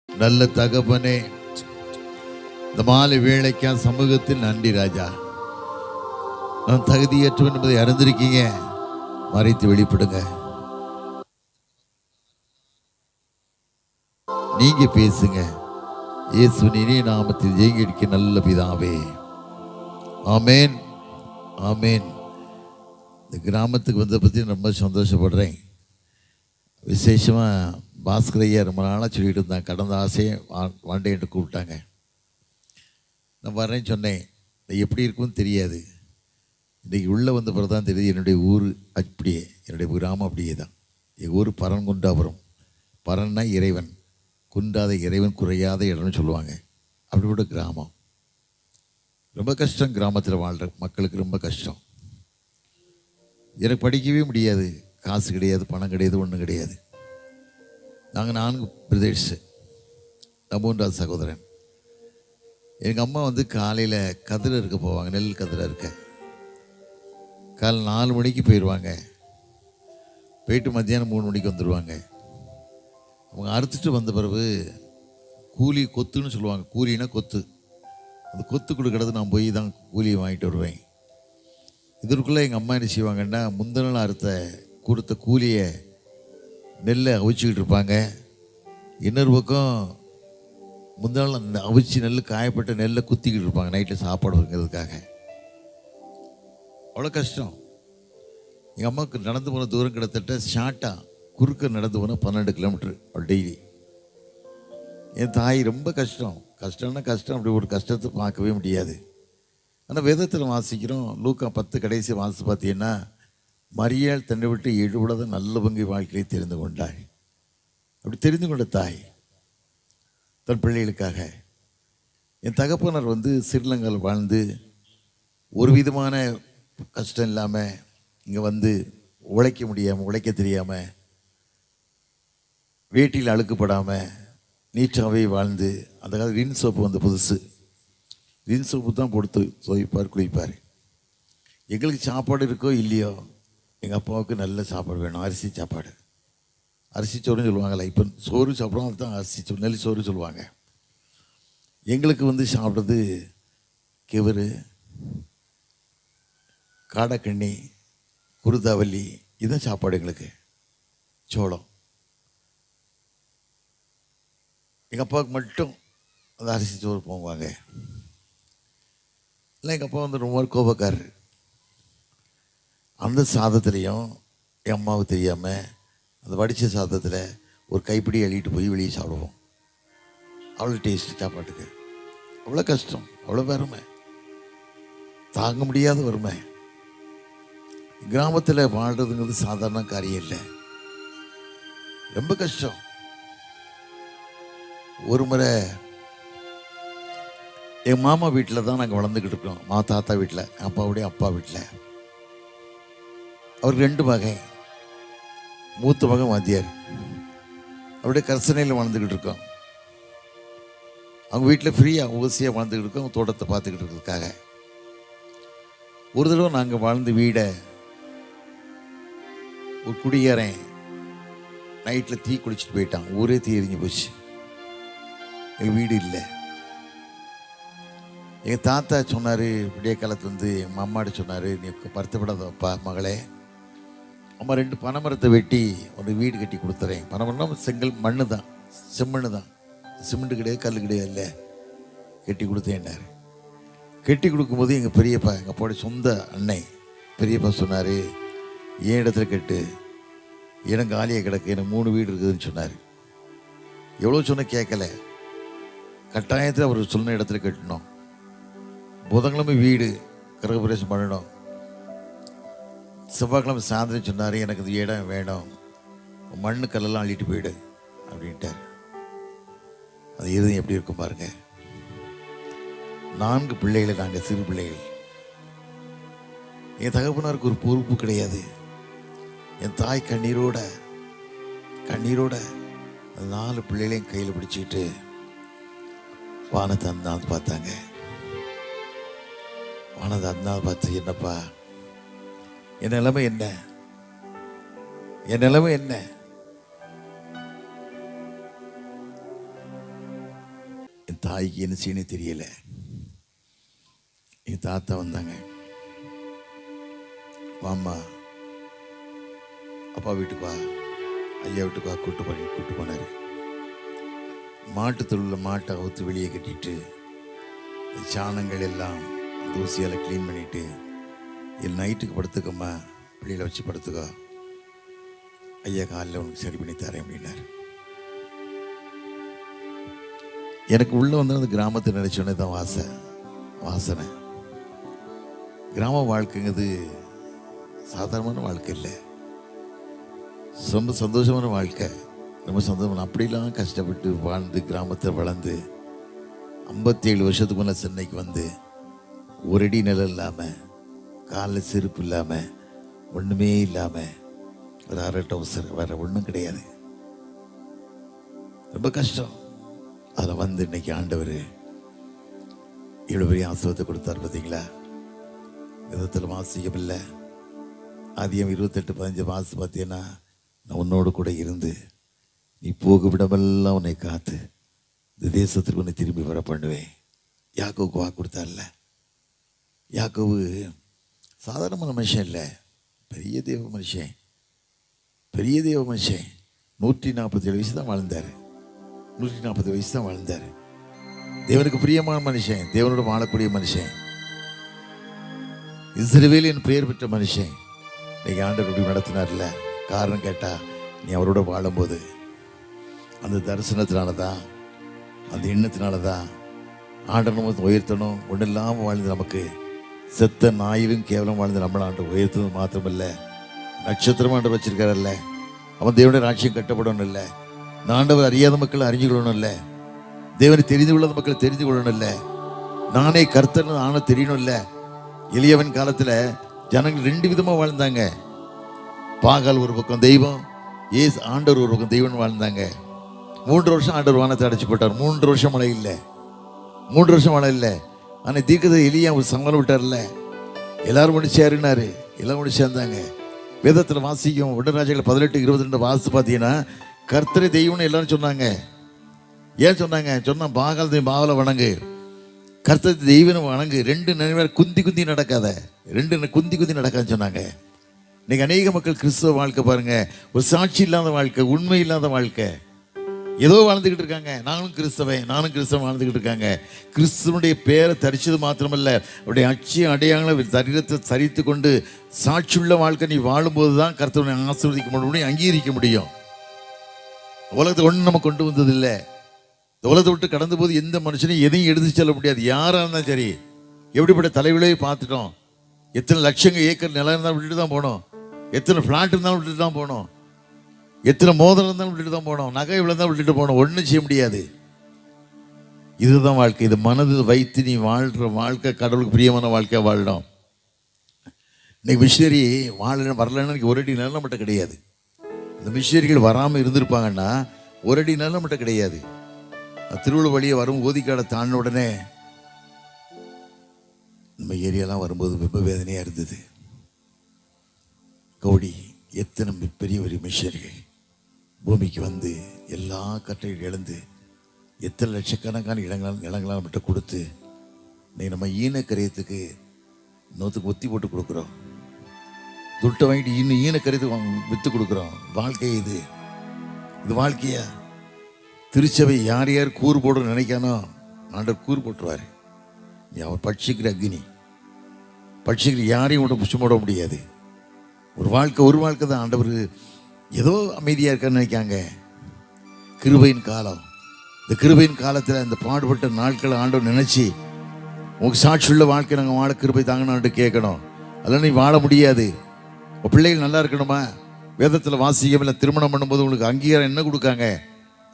நல்ல தகப்பனே, இந்த மாலை வேளைக்கா சமூகத்தில் நன்றி ராஜா. நான் தகுதியற்றவன் என்பதை அறிந்திருக்கீங்க. மறைத்து வெளிப்படுங்க. நீங்க பேசுங்க. இயேசுவின் இனிய நாமத்தில் ஜெயங்கடிக்க நல்ல பிதாவே, ஆமேன் ஆமேன். இந்த கிராமத்துக்கு வந்த பற்றி ரொம்ப சந்தோஷப்படுறேன். விசேஷமாக பாஸ்கரையா ரொம்ப நாளாக சொல்லிட்டு இருந்தாங்க. கடந்த ஆசையை வாண்டேன்ட்டு கூப்பிட்டாங்க. நான் வரேன்னு சொன்னேன். எப்படி இருக்குன்னு தெரியாது. இன்றைக்கி உள்ளே வந்த பிறகு தான் தெரியுது என்னுடைய ஊர் அப்படியே, என்னுடைய கிராமம் அப்படியே தான். எங்கள் ஊர் பரன்குண்டாபுரம். பரன்னா இறைவன், குன்றாத இறைவன் குறையாத இடம்னு சொல்லுவாங்க. அப்படிப்பட்ட கிராமம். ரொம்ப கஷ்டம் கிராமத்தில் வாழ்கிற மக்களுக்கு, ரொம்ப கஷ்டம். எனக்கு படிக்கவே முடியாது. காசு கிடையாது, பணம் கிடையாது, ஒன்றும் கிடையாது. நாங்கள் 4 பிரதேஷ். நான் 3வது சகோதரன். எங்கள் அம்மா காலையில் கதிரை இருக்க போவாங்க. நெல் கதிரை இருக்க காலை 4 மணிக்கு போயிடுவாங்க. போயிட்டு மத்தியானம் 3 மணிக்கு வந்துடுவாங்க. அவங்க அறுத்துட்டு வந்த பிறகு கூலி கொத்துன்னு சொல்லுவாங்க. கூலினா கொத்து. அந்த கொத்து கொடுக்கறது நான் போய் தான் கூலியை வாங்கிட்டு வருவேன். இதற்குள்ளே எங்கள் அம்மா என்ன செய்வாங்கன்னா, முந்தின நாள் கொடுத்த கூலியை நெல்லை அவிச்சிக்கிட்டு இருப்பாங்க. இன்னொரு பக்கம் முந்தின நாள் அவிச்சு நெல் காயப்பட்ட நெல்லை குத்திக்கிட்டு இருப்பாங்க நைட்டில் சாப்பாடு வைக்கிறதுக்காக. அவ்வளோ கஷ்டம். எங்கள் அம்மாவுக்கு நடந்து போன தூரம் கிட்டத்தட்ட ஷார்ட்டாக குறுக்க நடந்து போனால் 12 கிலோமீட்டர் டெய்லி. என் தாய் ரொம்ப கஷ்டம். கஷ்டம்னா கஷ்டம். அப்படி ஒரு கஷ்டத்தை பார்க்கவே முடியாது. ஆனால் வேதத்தில் வாசிக்கிறோம். லூக்கா 10 கடைசி வாசி பார்த்தீங்கன்னா, மரியாள் தன்னை விட்டு 7 உலக நல்ல பங்கை வாழ்க்கையை தெரிந்து கொண்டாள். அப்படி தெரிந்து கொண்ட தாய் தன் பிள்ளைகளுக்காக. என் தகப்பனர் ஸ்ரீலங்காவில் வாழ்ந்து ஒரு விதமான கஷ்டம் இல்லாமல் இங்கே உழைக்க முடியாமல், உழைக்க தெரியாமல், வேட்டியில் அழுக்கப்படாமல் நீட்டாகவே வாழ்ந்து, அந்த காலத்தில் ரின் சோப்பு புதுசு. ரின் சோப்பு தான் போட்டு துவைப்பார், குளிப்பார். எங்களுக்கு சாப்பாடு இருக்கோ இல்லையோ, எங்கள் அப்பாவுக்கு நல்ல சாப்பாடு வேணும். அரிசி சாப்பாடு, அரிசி சோறுன்னு சொல்லுவாங்கள்ல. இப்போ சோறு சாப்பிடுவோம், அதுதான் அரிசி சோறு, நெல் சோறு சொல்லுவாங்க. எங்களுக்கு சாப்பிட்றது கெவரு, காடைக்கண்ணி, குருதாவல்லி, இதுதான் சாப்பாடு எங்களுக்கு. சோளம். எங்கள் அப்பாவுக்கு மட்டும் அந்த அரிசி சோறு போவாங்க. இல்லை, எங்கள் அப்பா ரொம்ப கோபக்காரர். அந்த சாதத்துலேயும் என் அம்மாவுக்கு தெரியாமல் அந்த வடித்த சாதத்தில் ஒரு கைப்பிடி அள்ளிட்டு போய் வெளியே சாப்பிடுவோம். அவ்வளோ டேஸ்ட்டு சாப்பாட்டுக்கு. அவ்வளோ கஷ்டம், அவ்வளோ வறுமை, தாங்க முடியாத வறுமை. கிராமத்தில் வாழ்கிறதுங்கிறது சாதாரண காரியம் இல்லை, ரொம்ப கஷ்டம். ஒரு முறை என் மாமா வீட்டில் தான் நாங்கள் வளர்ந்துக்கிட்டு இருக்கோம். தாத்தா வீட்டில், அப்பாவுடைய அப்பா வீட்டில். அவருக்கு 2 மகன். மூத்த மகன் வாத்தியார். அப்படியே கர்சனையில் வாழ்ந்துக்கிட்டு இருக்கோம். அவங்க வீட்டில் ஃப்ரீயாக ஓசியாக வாழ்ந்துக்கிட்டு இருக்கோம், அவங்க தோட்டத்தை பார்த்துக்கிட்டு இருக்கிறதுக்காக. ஒரு தடவை நாங்கள் வாழ்ந்த வீடை ஒரு குடியாரன் நைட்டில் தீ குளிச்சுட்டு போயிட்டான். ஊரே தீ எரிஞ்சு போச்சு. எங்கள் வீடு இல்லை. எங்கள் தாத்தா சொன்னார், விடிய காலத்து எங்கள் அம்மாட்ட சொன்னார், நீ வருத்தப்படாதப்பா மகளே, அம்மா 2 பனைமரத்தை வெட்டி ஒரு வீடு கட்டி கொடுத்துறேன். பனைமரம்னா செங்கல், மண்ணு தான், செம்மண்ணு தான், சிமெண்ட்டு கிடையாது, கல் கிடையாது, இல்லை, கட்டி கொடுத்தேன்னாரு. கட்டி கொடுக்கும்போது எங்கள் பெரியப்பா, எங்கள் அப்பாவோட சொந்த அன்னை பெரியப்பா சொன்னார், ஏன் இடத்துல கட்டு, எனக்கு காலியாக கிடக்கு, எனக்கு 3 வீடு இருக்குதுன்னு சொன்னார். எவ்வளோ சொன்ன கேட்கல. கட்டாயத்தில் அவர் சொன்ன இடத்துல கட்டணும். புதன்கிழமை வீடு கிரகப்பிரவேசம் பண்ணணும். செவ்வாய்க்கிழமை சாயந்தரம் சொன்னார், எனக்கு இந்த இடம் வேணும், மண்ணு கல்லெல்லாம் அள்ளிட்டு போயிடு அப்படின்ட்டார். அது இருதயம் எப்படி இருக்கும் பாருங்க. 4 பிள்ளைகள், நாங்கள் சிறு பிள்ளைகள். என் தகப்பனாருக்கு ஒரு பொறுப்பு கிடையாது. என் தாய் கண்ணீரோட அந்த 4 பிள்ளைகளையும் கையில் பிடிச்சிக்கிட்டு வானத்தை அந்தாந்து பார்த்தாங்க. வானத்தை அந்தாந்து பார்த்து, என்னப்பா என் நிலைமை என்ன, என் நிலைமை என்ன? என் தாய்க்கு என்ன செய்யணும் தெரியல. என் தாத்தா வந்தாங்க. வாம்மா, அப்பா வீட்டுக்கு வா, ஐயா வீட்டுக்கு வா, கூட்டு போனார். மாட்டுத்தொழில் மாட்டை அவுத்து வெளியே கட்டிட்டு சாணங்கள் எல்லாம் தூசியால் க்ளீன் பண்ணிட்டு, என் நைட்டுக்கு படுத்துக்கம்மா, பிள்ளைகளை வச்சு படுத்துக்கோ, ஐயா காலில் உனக்கு சரி பண்ணி தரேன் அப்படின்னாரு. எனக்கு உள்ளே வந்து அந்த கிராமத்தை நினைச்சோடனே தான் வாசனை. கிராம வாழ்க்கைங்கிறது சாதாரணமான வாழ்க்கை இல்லை, ரொம்ப சந்தோஷமான வாழ்க்கை. ரொம்ப சந்தோஷமான, அப்படிலாம் கஷ்டப்பட்டு வாழ்ந்து கிராமத்தை வளர்ந்து 57 வருஷத்துக்கு முன்னே சென்னைக்கு வந்து ஒரு அடி நிலம் இல்லாமல், காலில் செருப்பு இல்லாமல், ஒன்றுமே இல்லாமல், ஒரு அரை டவுசர், வேறு ஒன்றும் கிடையாது. ரொம்ப கஷ்டம். அதில் வந்து இன்னைக்கு ஆண்டவர் இவ்வளோ பெரிய ஆசீர்வாதத்தை கொடுத்தார். பார்த்தீங்களா? விதத்தில் வாசிக்கவில்லை. அதிகம் 28:15 வாசி பார்த்தீங்கன்னா, நான் உன்னோடு கூட இருந்து நீ போக விடமெல்லாம் உன்னை காத்து இந்த தேசத்துக்கு உன்னை திரும்பி வர பண்ணுவேன். யாக்கோவுக்கு வாக்கு கொடுத்தார்ல. யாக்கோவு சாதாரணமான மனுஷன் இல்லை, பெரிய தேவ மனுஷன். 147 வயசு தான் வாழ்ந்தார். 140 வயசு தான் வாழ்ந்தார். தேவனுக்கு பிரியமான மனுஷன், தேவனோட வாழக்கூடிய மனுஷன், இஸ்ரவேலின் பெயர் பெற்ற மனுஷன். இன்னைக்கு ஆண்டவர் இப்படி நடத்தினார்ல. காரணம் கேட்டா, நீ அவரோட வாழும்போது அந்த தரிசனத்தினால தான், அந்த எண்ணத்தினால தான் ஆண்டவர் நம்ம உயர்த்தணும். ஒன்றும் இல்லாமல் வாழ்ந்து நமக்கு செத்த நாயிலும் கேவலம் வாழ்ந்து நம்மளை ஆண்டு உயர்த்தது மாத்திரமில்ல, நட்சத்திரம் ஆண்டவர் வச்சிருக்காரல்ல. அவன் தேவனுடைய ராட்சியம் கட்டப்படணும் இல்லை, ஆண்டவர் அறியாத மக்கள் அறிஞ்சு கொள்ளணும் இல்லை, தேவனை தெரிந்து கொள்ளாத மக்கள் தெரிந்து கொள்ளணும் இல்லை, நானே கர்த்தர் நானும் தெரியணும் இல்லை. எளியவன் காலத்தில் ஜனங்கள் 2 விதமாக வாழ்ந்தாங்க. பாகால் ஒரு பக்கம் தெய்வம், ஆண்டவர் ஒரு பக்கம் தெய்வம் வாழ்ந்தாங்க. 3 வருஷம் ஆண்டவர் வானத்தை அடைச்சு போட்டார். 3 வருஷம் மழை இல்லை. ஆனால் தீர்க்கதரிசி எலியா ஒரு சங்கடம் விட்டார்ல. எல்லாரும் ஒன்று சேருனாரு, எல்லாரும் ஒன்று சேர்ந்தாங்க. வேதத்தில் வாசிக்கும் உடராஜர்கள் 18:22 வாசித்து பார்த்தீங்கன்னா, கர்த்தரை தெய்வம்னு எல்லாரும் சொன்னாங்க. ஏன் சொன்னா பாகால வணங்கு, கர்த்தர் தெய்வம் வணங்கு. 2 நினைவார் குந்தி நடக்காத, 2 குந்தி நடக்காதுன்னு சொன்னாங்க. இன்னைக்கு அநேக மக்கள் கிறிஸ்தவ வாழ்க்கை பாருங்க, ஒரு சாட்சி இல்லாத வாழ்க்கை, உண்மை இல்லாத வாழ்க்கை, ஏதோ வாழ்ந்துக்கிட்டு இருக்காங்க. நானும் கிறிஸ்தவன் வாழ்ந்துக்கிட்டு இருக்காங்க. கிறிஸ்துவனுடைய பேரை தரிச்சது மாத்திரமல்ல, அவருடைய அச்சிய அடையாளங்களை சரீரத்தை சரித்து கொண்டு சாட்சியுள்ள வாழ்க்கை நீ வாழும்போது தான் கர்த்தரை ஆசீர்வதிக்க முடியும், அங்கீகரிக்க முடியும். உலகத்தை ஒன்றும் நம்ம கொண்டு வந்ததில்லை. இந்த உலகத்தை விட்டு கடந்த போது எந்த மனுஷனையும் எதையும் எடுத்து செல்ல முடியாது. யாராக இருந்தாலும் சரி, எப்படிப்பட்ட தலைவிலையை பார்த்துட்டோம். எத்தனை லட்சங்கள் ஏக்கர் நிலம் இருந்தாலும் விட்டுட்டு தான் போனோம், எத்தனை ஃப்ளாட் இருந்தாலும் விட்டுட்டு தான் போனோம், எத்தனை மோதிரம் இருந்தாலும் விட்டுட்டு தான் போனோம், நகை விழுந்தாலும் விட்டுட்டு போனோம். ஒன்றும் செய்ய முடியாது. இதுதான் வாழ்க்கை. இது மனதில் வைத்து நீ வாழ்கிற வாழ்க்கை கடவுளுக்கு பிரியமான வாழ்க்கையாக வாழணும். இன்னைக்கு மிஷினரி வரலன்னு ஒரு அடி நிலம் மட்டும் கிடையாது. இந்த மிஷினரிகள் வராமல் இருந்திருப்பாங்கன்னா ஒரு அடி நிலம் மட்டும் கிடையாது. திருவள்ளுவர் வழியே வரும் ஓதிக்காடை தாண்டின உடனே நம்ம ஏரியாலாம் வரும்போது ரொம்ப வேதனையாக இருந்தது. கவுடி எத்தனை பெரிய பெரிய மிஷினரிகள் பூமிக்கு வந்து எல்லா கட்டையும் இழந்து எத்தனை லட்சக்கணக்கான நிலங்களால் மட்டும் கொடுத்து இன்னைக்கு நம்ம ஈனக்கரையத்துக்கு இன்னொருத்துக்கு ஒத்தி போட்டு கொடுக்குறோம். துட்டை வாங்கிட்டு ஈனக்கரையத்துக்கு விற்று கொடுக்குறோம். வாழ்க்கை இது வாழ்க்கையா? திருச்சபை யார் கூறு போடணும்னு நினைக்கானோ ஆண்டவர் கூறு போட்டுருவார். அவர் பட்சிக்கிற அக்னி, பட்சிக்கிற யாரையும் விட புஷம் போட முடியாது. ஒரு வாழ்க்கை தான். ஆண்டவர் ஏதோ அமைதியாக இருக்கான்னு நினைக்காங்க. கிருபையின் காலம், இந்த கிருபையின் காலத்தில் இந்த பாடுபட்ட நாட்களை ஆண்டவர் நினைச்சு உங்களுக்கு சாட்சியுள்ள வாழ்க்கை நாங்கள் வாழ கிருபை தாங்கன்னு கேட்கணும். அதெல்லாம் நீ வாழ முடியாது. உங்கள் பிள்ளைகள் நல்லா இருக்கணுமா? வேதத்தில் வாசிக்கவில்லை. திருமணம் பண்ணும்போது உங்களுக்கு அங்கீகாரம் என்ன கொடுக்காங்க?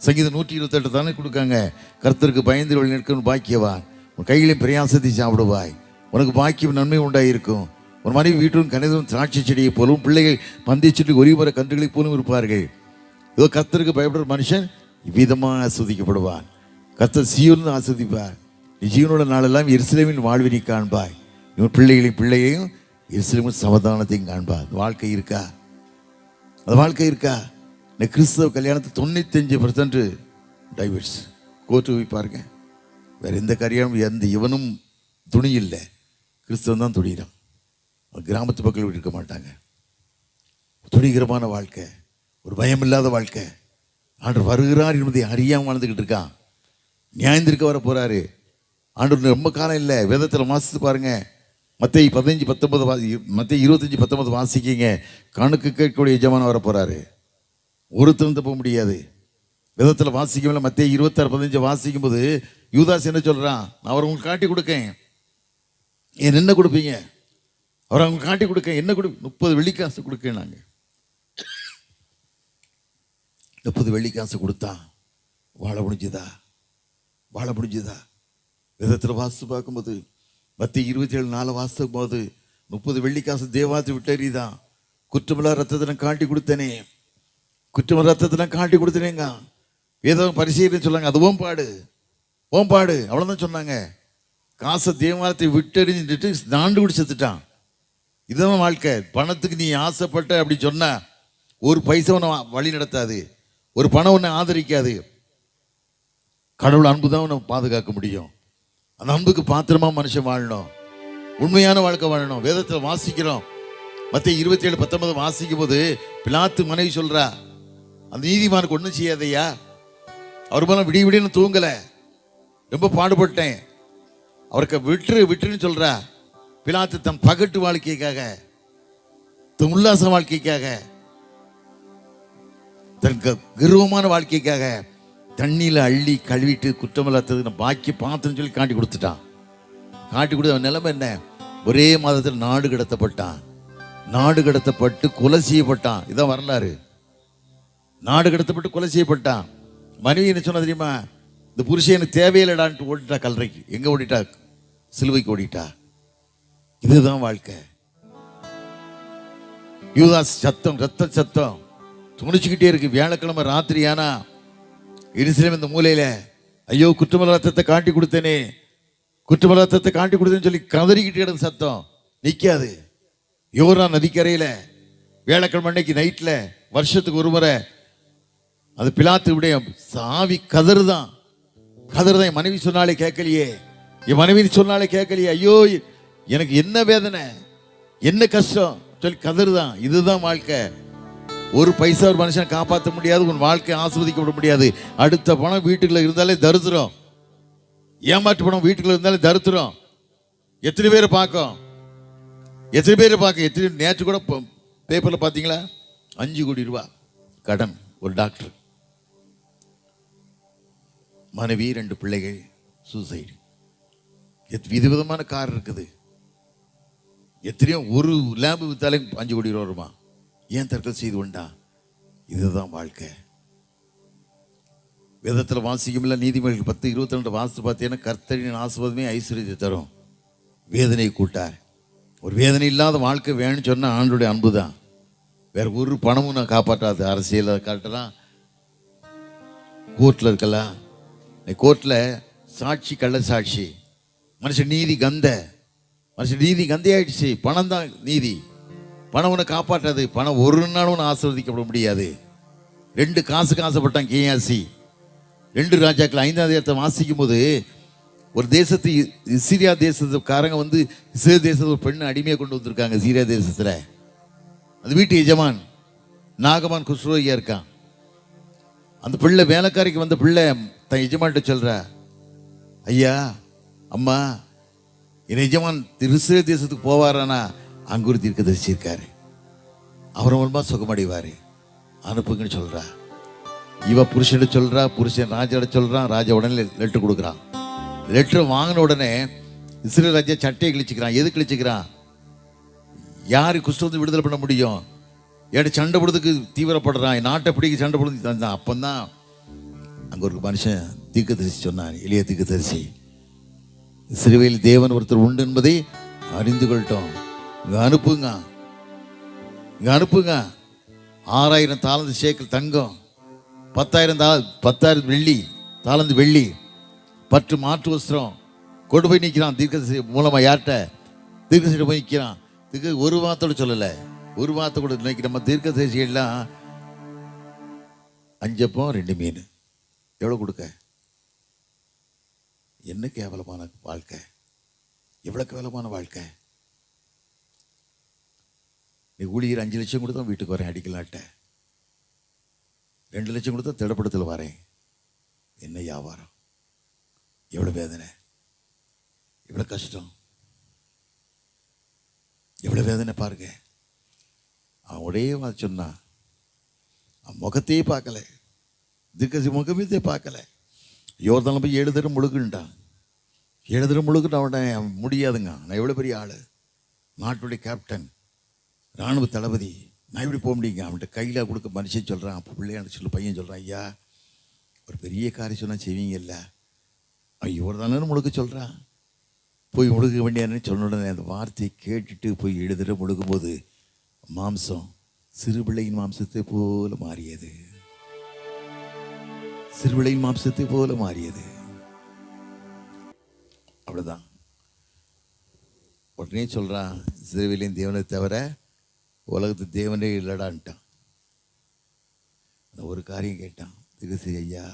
சங்கீதம் 128 தானே கொடுக்காங்க. கர்த்தருக்கு பயந்து வழி நிற்கணும் பாக்கியவான், உன் கையிலையும் பிரயாசத்தை சாப்பிடுவாய், உனக்கு பாக்கியம் நன்மை உண்டாயிருக்கும். ஒரு மனைவி வீட்டிலும் கணிதம் திராட்சை செடியை போலும், பிள்ளைகள் பந்தய செடி ஒளிவர கன்றுகளை போலும் இருப்பார்கள். ஏதோ கர்த்தருக்கு பயப்படுற மனுஷன் இவ்விதமாக ஆஸ்வதிக்கப்படுவான். கர்த்தர் சீயோனில் ஆஸ்வதிப்பார். நீ ஜீவனோட நாளெல்லாம் எருசலேமின் வாழ்வினை காண்பாய். இவன் பிள்ளையையும் எருசலேமின் சமாதானத்தையும் காண்பார். வாழ்க்கை இருக்கா? அந்த வாழ்க்கை இருக்கா? இந்த கிறிஸ்தவ கல்யாணத்தை 95% டைவர்ஸ். கோர்ட்டு போய் பாருங்க, வேற எந்த கல்யாணம் எந்த இவனும் துணி இல்லை, கிறிஸ்தவன் தான் துணிகிறான். கிராமத்து மக்கள் இருக்க மாட்டாங்க. துணிகரமான வாழ்க்கை, ஒரு பயமில்லாத வாழ்க்கை. ஆண்டவர் வருகிறார் என்பதை அறியாமல் வாழ்ந்துக்கிட்டு இருக்கான். நியாயந்திருக்க வர போறாரு. ஆண்டவர் ரொம்ப காலம் இல்லை. வேதத்தில் வாசித்து பாருங்க, மத்தேயு 15:19 மத்தேயு 25:19 வாசிக்கிங்க. கணக்கு கேட்கக்கூடிய எஜமான் வர போறாரு. ஒருத்தரும் தப்ப முடியாது. வேதத்தில் வாசிக்கல. மத்தேயு 26:15 வாசிக்கும் போது யூதாஸ் என்ன சொல்றான்? நான் அவரை உங்களுக்கு காட்டி கொடுக்கேன். ஏன் என்ன கொடுப்பீங்க? அவரை அவங்க காட்டி கொடுக்க என்ன கொடு? 30 வெள்ளிக்காசு கொடுக்கேன். நாங்கள் 30 வெள்ளிக்காசு கொடுத்தா வாழ முடிஞ்சுதா? வாழ முடிஞ்சுதா? விதத்தில் வாசித்து பார்க்கும்போது மத்தேயு 27:4 வாசிக்கும் போது 30 வெள்ளிக்காசு தேவாதி விட்டறிதான். குற்றமில்லா ரத்தத்தை நான் காட்டி கொடுத்தேனே, குற்றமில்லா ரத்தத்தை நான் காட்டி கொடுத்தேனேங்க. ஏதோ பரிசீலனை சொன்னாங்க, அது ஓம்பாடு ஓம்பாடு அவ்வளோதான் சொன்னாங்க. காசை தேவாலயத்தை விட்டறிஞ்சிட்டு நாண்டு குடி செத்துட்டான். இதுதான் வாழ்க்கை. பணத்துக்கு நீ ஆசைப்பட்ட அப்படி சொன்ன ஒரு பைசா உன்னை வழி நடத்தாது, ஒரு பணம் உன்னை ஆதரிக்காது. கடவுள் அன்பு தான் உன்னை பாதுகாக்க முடியும். அந்த அன்புக்கு பாத்திரமா மனுஷன் வாழணும், உண்மையான வாழ்க்கை வாழணும். வேதத்தில் வாசிக்கிறோம், மத்தேயு 27:19 வாசிக்கும் போது பிலாத்து மனைவி சொல்றா, அந்த நீதிமானுக்கு ஒன்றும் செய்யாதையா, அவர் மேலே விடிய விடியன்னு தூங்கல, ரொம்ப பாடுபட்டேன், அவருக்கு விட்டுன்னு சொல்றா. பிலாத்து தன் பகட்டு வாழ்க்கைக்காக, தன் உல்லாச வாழ்க்கைக்காக, தன் கர்வமான வாழ்க்கைக்காக தண்ணியில் அள்ளி கழுவிட்டு குற்றமில்லாதது பாக்கி பாத்திரம் சொல்லி காட்டி கொடுத்துட்டான். காட்டி கொடுத்த அவன் நிலைமை என்ன? ஒரே மாதத்தில் நாடு கடத்தப்பட்டான். நாடு கடத்தப்பட்டு கொலை செய்யப்பட்டான். இதான் வரலாறு. நாடு கடத்தப்பட்டு கொலை செய்யப்பட்டான். மனைவி என்ன சொன்னா தெரியுமா? இந்த புருஷன் எனக்கு தேவையில்லடான்ட்டு ஓடிட்டா கல்லறைக்கு. எங்க ஓடிட்டா? சிலுவைக்கு ஓடிட்டா. இதுதான் வாழ்க்கை. யூதாஸ் சத்தம், ரத்த சத்தம் துணிச்சுக்கிட்டே இருக்கு. வியாழக்கிழமை ராத்திரி ஆனா எருசலேம் இந்த மூலையில, ஐயோ குற்றமில்லா ரத்தத்தை காட்டி கொடுத்தேனே, குற்றமில்லா ரத்தத்தை காட்டி கொடுத்தேன்னு சொல்லி கதறிக்கிட்டே கிடந்த சத்தம் நிற்காது. யோர்தான் நதிக்கரையில வியாழக்கிழமை அன்னைக்கு நைட்ல வருஷத்துக்கு ஒரு முறை அது பிலாத்து விடைய சாவி கதறுதான். என் மனைவி சொன்னாலே கேட்கலையே, என் மனைவி சொன்னாலே கேட்கலையே, ஐயோ எனக்கு என்ன வேதனை, என்ன கஷ்டம் சொல்லி கதறுதான். இதுதான் வாழ்க்கை. ஒரு பைசா ஒரு மனுஷன் காப்பாற்ற முடியாது, உன் வாழ்க்கையை ஆஸ்வதிக்கப்பட முடியாது. அடுத்த பணம் வீட்டுக்குள்ள இருந்தாலே தரித்திரம், ஏமாற்று பணம் வீட்டுக்குள்ள இருந்தாலே தரித்திரம். எத்தனை பேரை பார்க்கும், எத்தனை பேரை பார்க்க. எத்தனை நேற்று கூட பேப்பர்ல பார்த்தீங்களா? 5 கோடி ரூபாய் கடன் ஒரு டாக்டர், மனைவி 2 பிள்ளைகள் சூசைடு. விதவிதமான கார் இருக்குது. எத்தனையோ ஒரு லேம்பு வித்தாலே 5 கோடி ரூபா வருமா? ஏன் தற்கொலை செய்து கொண்டா? இதுதான் வாழ்க்கை. வேதத்தில் வாசிக்கும்ல, நீதிமொழிகள் 10:22 வாசித்து பார்த்தீங்கன்னா, கர்த்தரின் ஆசீர்வாதமே ஐஸ்வர்யத்தை தரும், வேதனை கூட்டார். ஒரு வேதனை இல்லாத வாழ்க்கை வேணும்னு சொன்னால் ஆண்டோடைய அன்பு தான். வேற ஒரு பணமும் நான் காப்பாற்றாது. அரசியல் காட்டலாம், கோர்ட்டில் இருக்கலாம். கோர்ட்டில் சாட்சி கள்ள சாட்சி, மனுஷன் நீதி கந்தையாயிடுச்சு. பணம் தான் நீதி. பணம் உன்னை காப்பாற்றாது. பணம் ஒரு நாளும் உன்னை ஆசீர்வதிக்கப்பட முடியாது. 2 காசுக்கு ஆசைப்பட்டான் கேயாசி. 2 ராஜாக்கள் 5ஆம் அதிகாரத்தை வாசிக்கும் போது ஒரு தேசத்து சீரியா தேசத்துக்காரங்க வந்து இஸ்ரேல் தேசத்து ஒரு பெண்ணை அடிமையை கொண்டு வந்திருக்காங்க. சீரியா தேசத்தில் அந்த வீட்டு எஜமான் நாகமான் குஸ்ரோகியா இருக்கான். அந்த பிள்ளை வேலைக்காரிக்கு வந்த பிள்ளை தன் எஜமான்கிட்ட சொல்றா, ஐயா அம்மா, என் எஜமான் இஸ்ரேல் தேசத்துக்கு போவாரானா அங்க ஒரு தீர்க்கதரிசி இருக்காரு, அவர் மூலமா சுகமடைவாரு, அனுப்புங்கன்னு சொல்றா. இவ புருஷன் சொல்றா, புருஷன் ராஜாட சொல்றான். ராஜா உடனே லெட்டர் கொடுக்குறான். லெட்டர் வாங்கின உடனே இஸ்ரேல் ராஜா சட்டையை கிழிச்சுக்கிறான். எது கிழிச்சுக்கிறான்? யாரு குஷ்டத்தை விடுதலை பண்ண முடியும்? ஏன் சண்டை போடுறதுக்கு தீவிரப்படுறான், நாட்டை பிடிக்க சண்டை போடுறது. அப்பந்தான் அங்க ஒரு மனுஷன் தீர்க்கதரிசி சொன்னான், எளிய தீர்க்கதரிசி, இஸ்ரவேலில் தேவன் ஒருத்தர் உண்டு என்பதை அறிந்து கொள்ளட்டும், இங்க அனுப்புங்க, இங்க அனுப்புங்க. 6000 தாலந்து சேக்கல் தங்கம், 10,000 வெள்ளி, தாலந்து வெள்ளி, 10 மாற்று வஸ்திரம் கொண்டு போய் நிற்கிறான். தீர்க்கதரிசி மூலமா யார்கிட்ட? தீர்க்கதரிசி போய் நிற்கிறான். ஒரு வார்த்தையோட சொல்லலை, ஒரு வார்த்தை கூட. இன்னைக்கு நம்ம தீர்க்கதரிசிகள்லாம் 5 அப்பம் 2 மீன் எவ்வளோ கொடுக்க? என்ன கேவலமான வாழ்க்கை, எவ்வளோ கேவலமான வாழ்க்கை. நீ ஊழியர் 5 லட்சம் கொடுத்தா வீட்டுக்கு வரேன் அடிக்கலாட்ட, 2 லட்சம் கொடுத்தா திடப்படத்தில் வரேன். என்ன வியாபாரம், எவ்வளோ வேதனை, எவ்வளோ கஷ்டம், எவ்வளோ வேதனை பாருங்க. அவன் ஒரே வார்த்தை சொன்னான், அவன் முகத்தையே பார்க்கல, திக்கசி முகமே பார்க்கல. யோர்தானில் போய் 7 தடவை முழுகுன்ட்டான். 7 தடவை முழுக்குன்னு அவன் முடியாதுங்க. நான் எவ்வளோ பெரிய ஆள், நாட்டுடைய கேப்டன், இராணுவ தளபதி, நான் எப்படி போக முடியுங்க? அவன்கிட்ட கையில் கொடுக்க மனுஷன் சொல்கிறான். அப்போ பிள்ளையான சொல்லு பையன் சொல்கிறான், ஐயா ஒரு பெரிய காரியம் சொன்னால் செய்வீங்கல்ல. அவன் யோர்தானு முழுக்க சொல்கிறான். போய் முழுக்க வேண்டியான்னு சொன்ன உடனே அந்த வார்த்தையை கேட்டுட்டு போய் 7 தடவை முழுக்கும்போது மாம்சம் சிறுபிள்ளையின் மாம்சத்தை போல மாறியது. சிறுபிள்ளையின் மாம்சத்தை போல மாறியது. அவ்வளவுதான். உடனே சொல்றான், சிறுவிலையும் தேவனை தவிர உலகத்து தேவனே இல்லடான்ட்டான். அந்த ஒரு காரியம் கேட்டான், திருசி ஐயா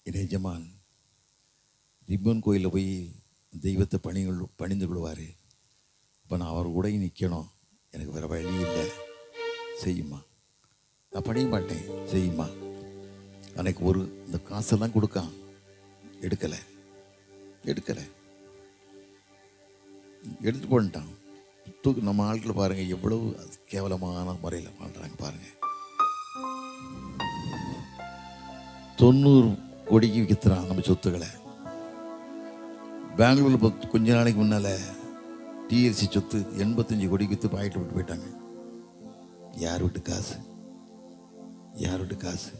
எஜமான் ரிப்பன் கோயிலில் போய் தெய்வத்தை பணிந்து கொள்வார். இப்போ நான் அவர் கூட நிற்கணும், எனக்கு வேறு வழி இல்லை, செய்யுமா? நான் பணிய மாட்டேன், செய்யுமா? அன்னைக்கு ஒரு இந்த காசெல்லாம் கொடுக்கான், எடுக்கலை எடுத்துட்டு போன்ட்டான். நம்ம ஆட்களை பாருங்கள் எவ்வளவு கேவலமான முறையில் வாழ்கிறாங்க பாருங்கள். 90 கோடிக்கு விற்கிறான் நம்ம சொத்துக்களை. பெங்களூரில் கொஞ்ச நாளைக்கு முன்னால் டிஎல்சி சொத்து 85 கோடிக்கு விற்று பாயிட்டு விட்டு போயிட்டாங்க. யார் வீட்டு காசு, யார் வீட்டு காசு?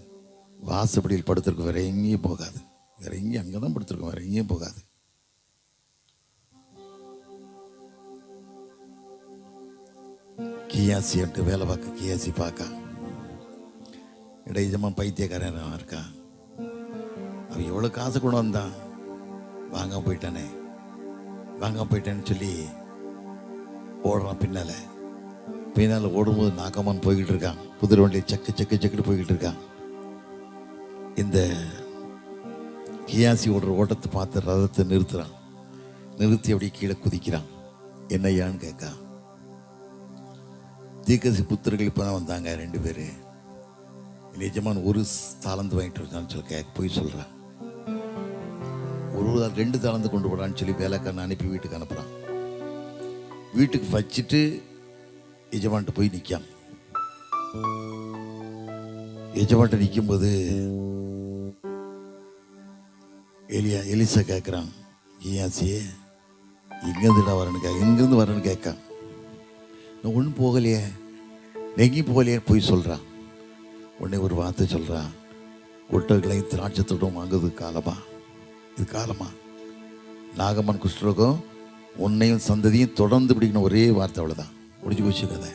வாசப்படியில் படுத்திருக்கும், வேற எங்கேயும் போகாது, வேற எங்கேயும் அங்கே தான் படுத்திருக்கோம், வேற எங்கேயும் போகாது. கியாசின்ட்டு வேலை பார்க்க, கியாசி பார்க்க இடையஜமா பைத்தியக்காரன் இருக்கான். அவன் எவ்வளோ காசு கொண்டு வந்தான், வாங்க போயிட்டானேன்னு சொல்லி ஓடுறான். பின்னால் ஓடும்போது நாக்கமான் போய்கிட்டு இருக்கான். புதிர் வண்டியில் செக்குன்னு போய்கிட்டு இருக்கான். இந்த கியாசி ஓடுற ஓட்டத்தை பார்த்து ரதத்தை நிறுத்தி அப்படியே கீழே குதிக்கிறான். என்னையான்னு கேட்கா. தீர்க்கதரிசி புத்திரர்கள் இப்போ தான் வந்தாங்க 2 பேர். நிஜமான ஒரு தாளந்து வாங்கிட்டு இருக்கான்னு சொல்லி போய் சொல்கிறான். ஒரு 2 தாளந்து கொண்டு போடான்னு சொல்லி வேலைக்காரனை அனுப்பி வீட்டுக்கு அனுப்புகிறான். வீட்டுக்கு வச்சுட்டு எஜமான்ட்டு போய் நிற்கான். எஜமான்ட்ட நிற்கும்போது எலிசா கேட்குறான், கியாசியே எங்கேருந்து வரேன்னு கேட்கான். நான் ஒன்றும் போகலையே, எங்கேயும் போகலையே போய் சொல்கிறான். உடனே ஒரு வார்த்தை சொல்கிறான், ஒட்டகங்களையும் திராட்சத்தோடும் வாங்குறது காலமா? இது காலமா? நாகம்மன் குஷ்டரோகம் உன்னையும் சந்ததியும் தொடர்ந்து பிடிக்கணும், ஒரே வார்த்தை, அவ்வளோதான், முடிஞ்சு போச்சு கதை.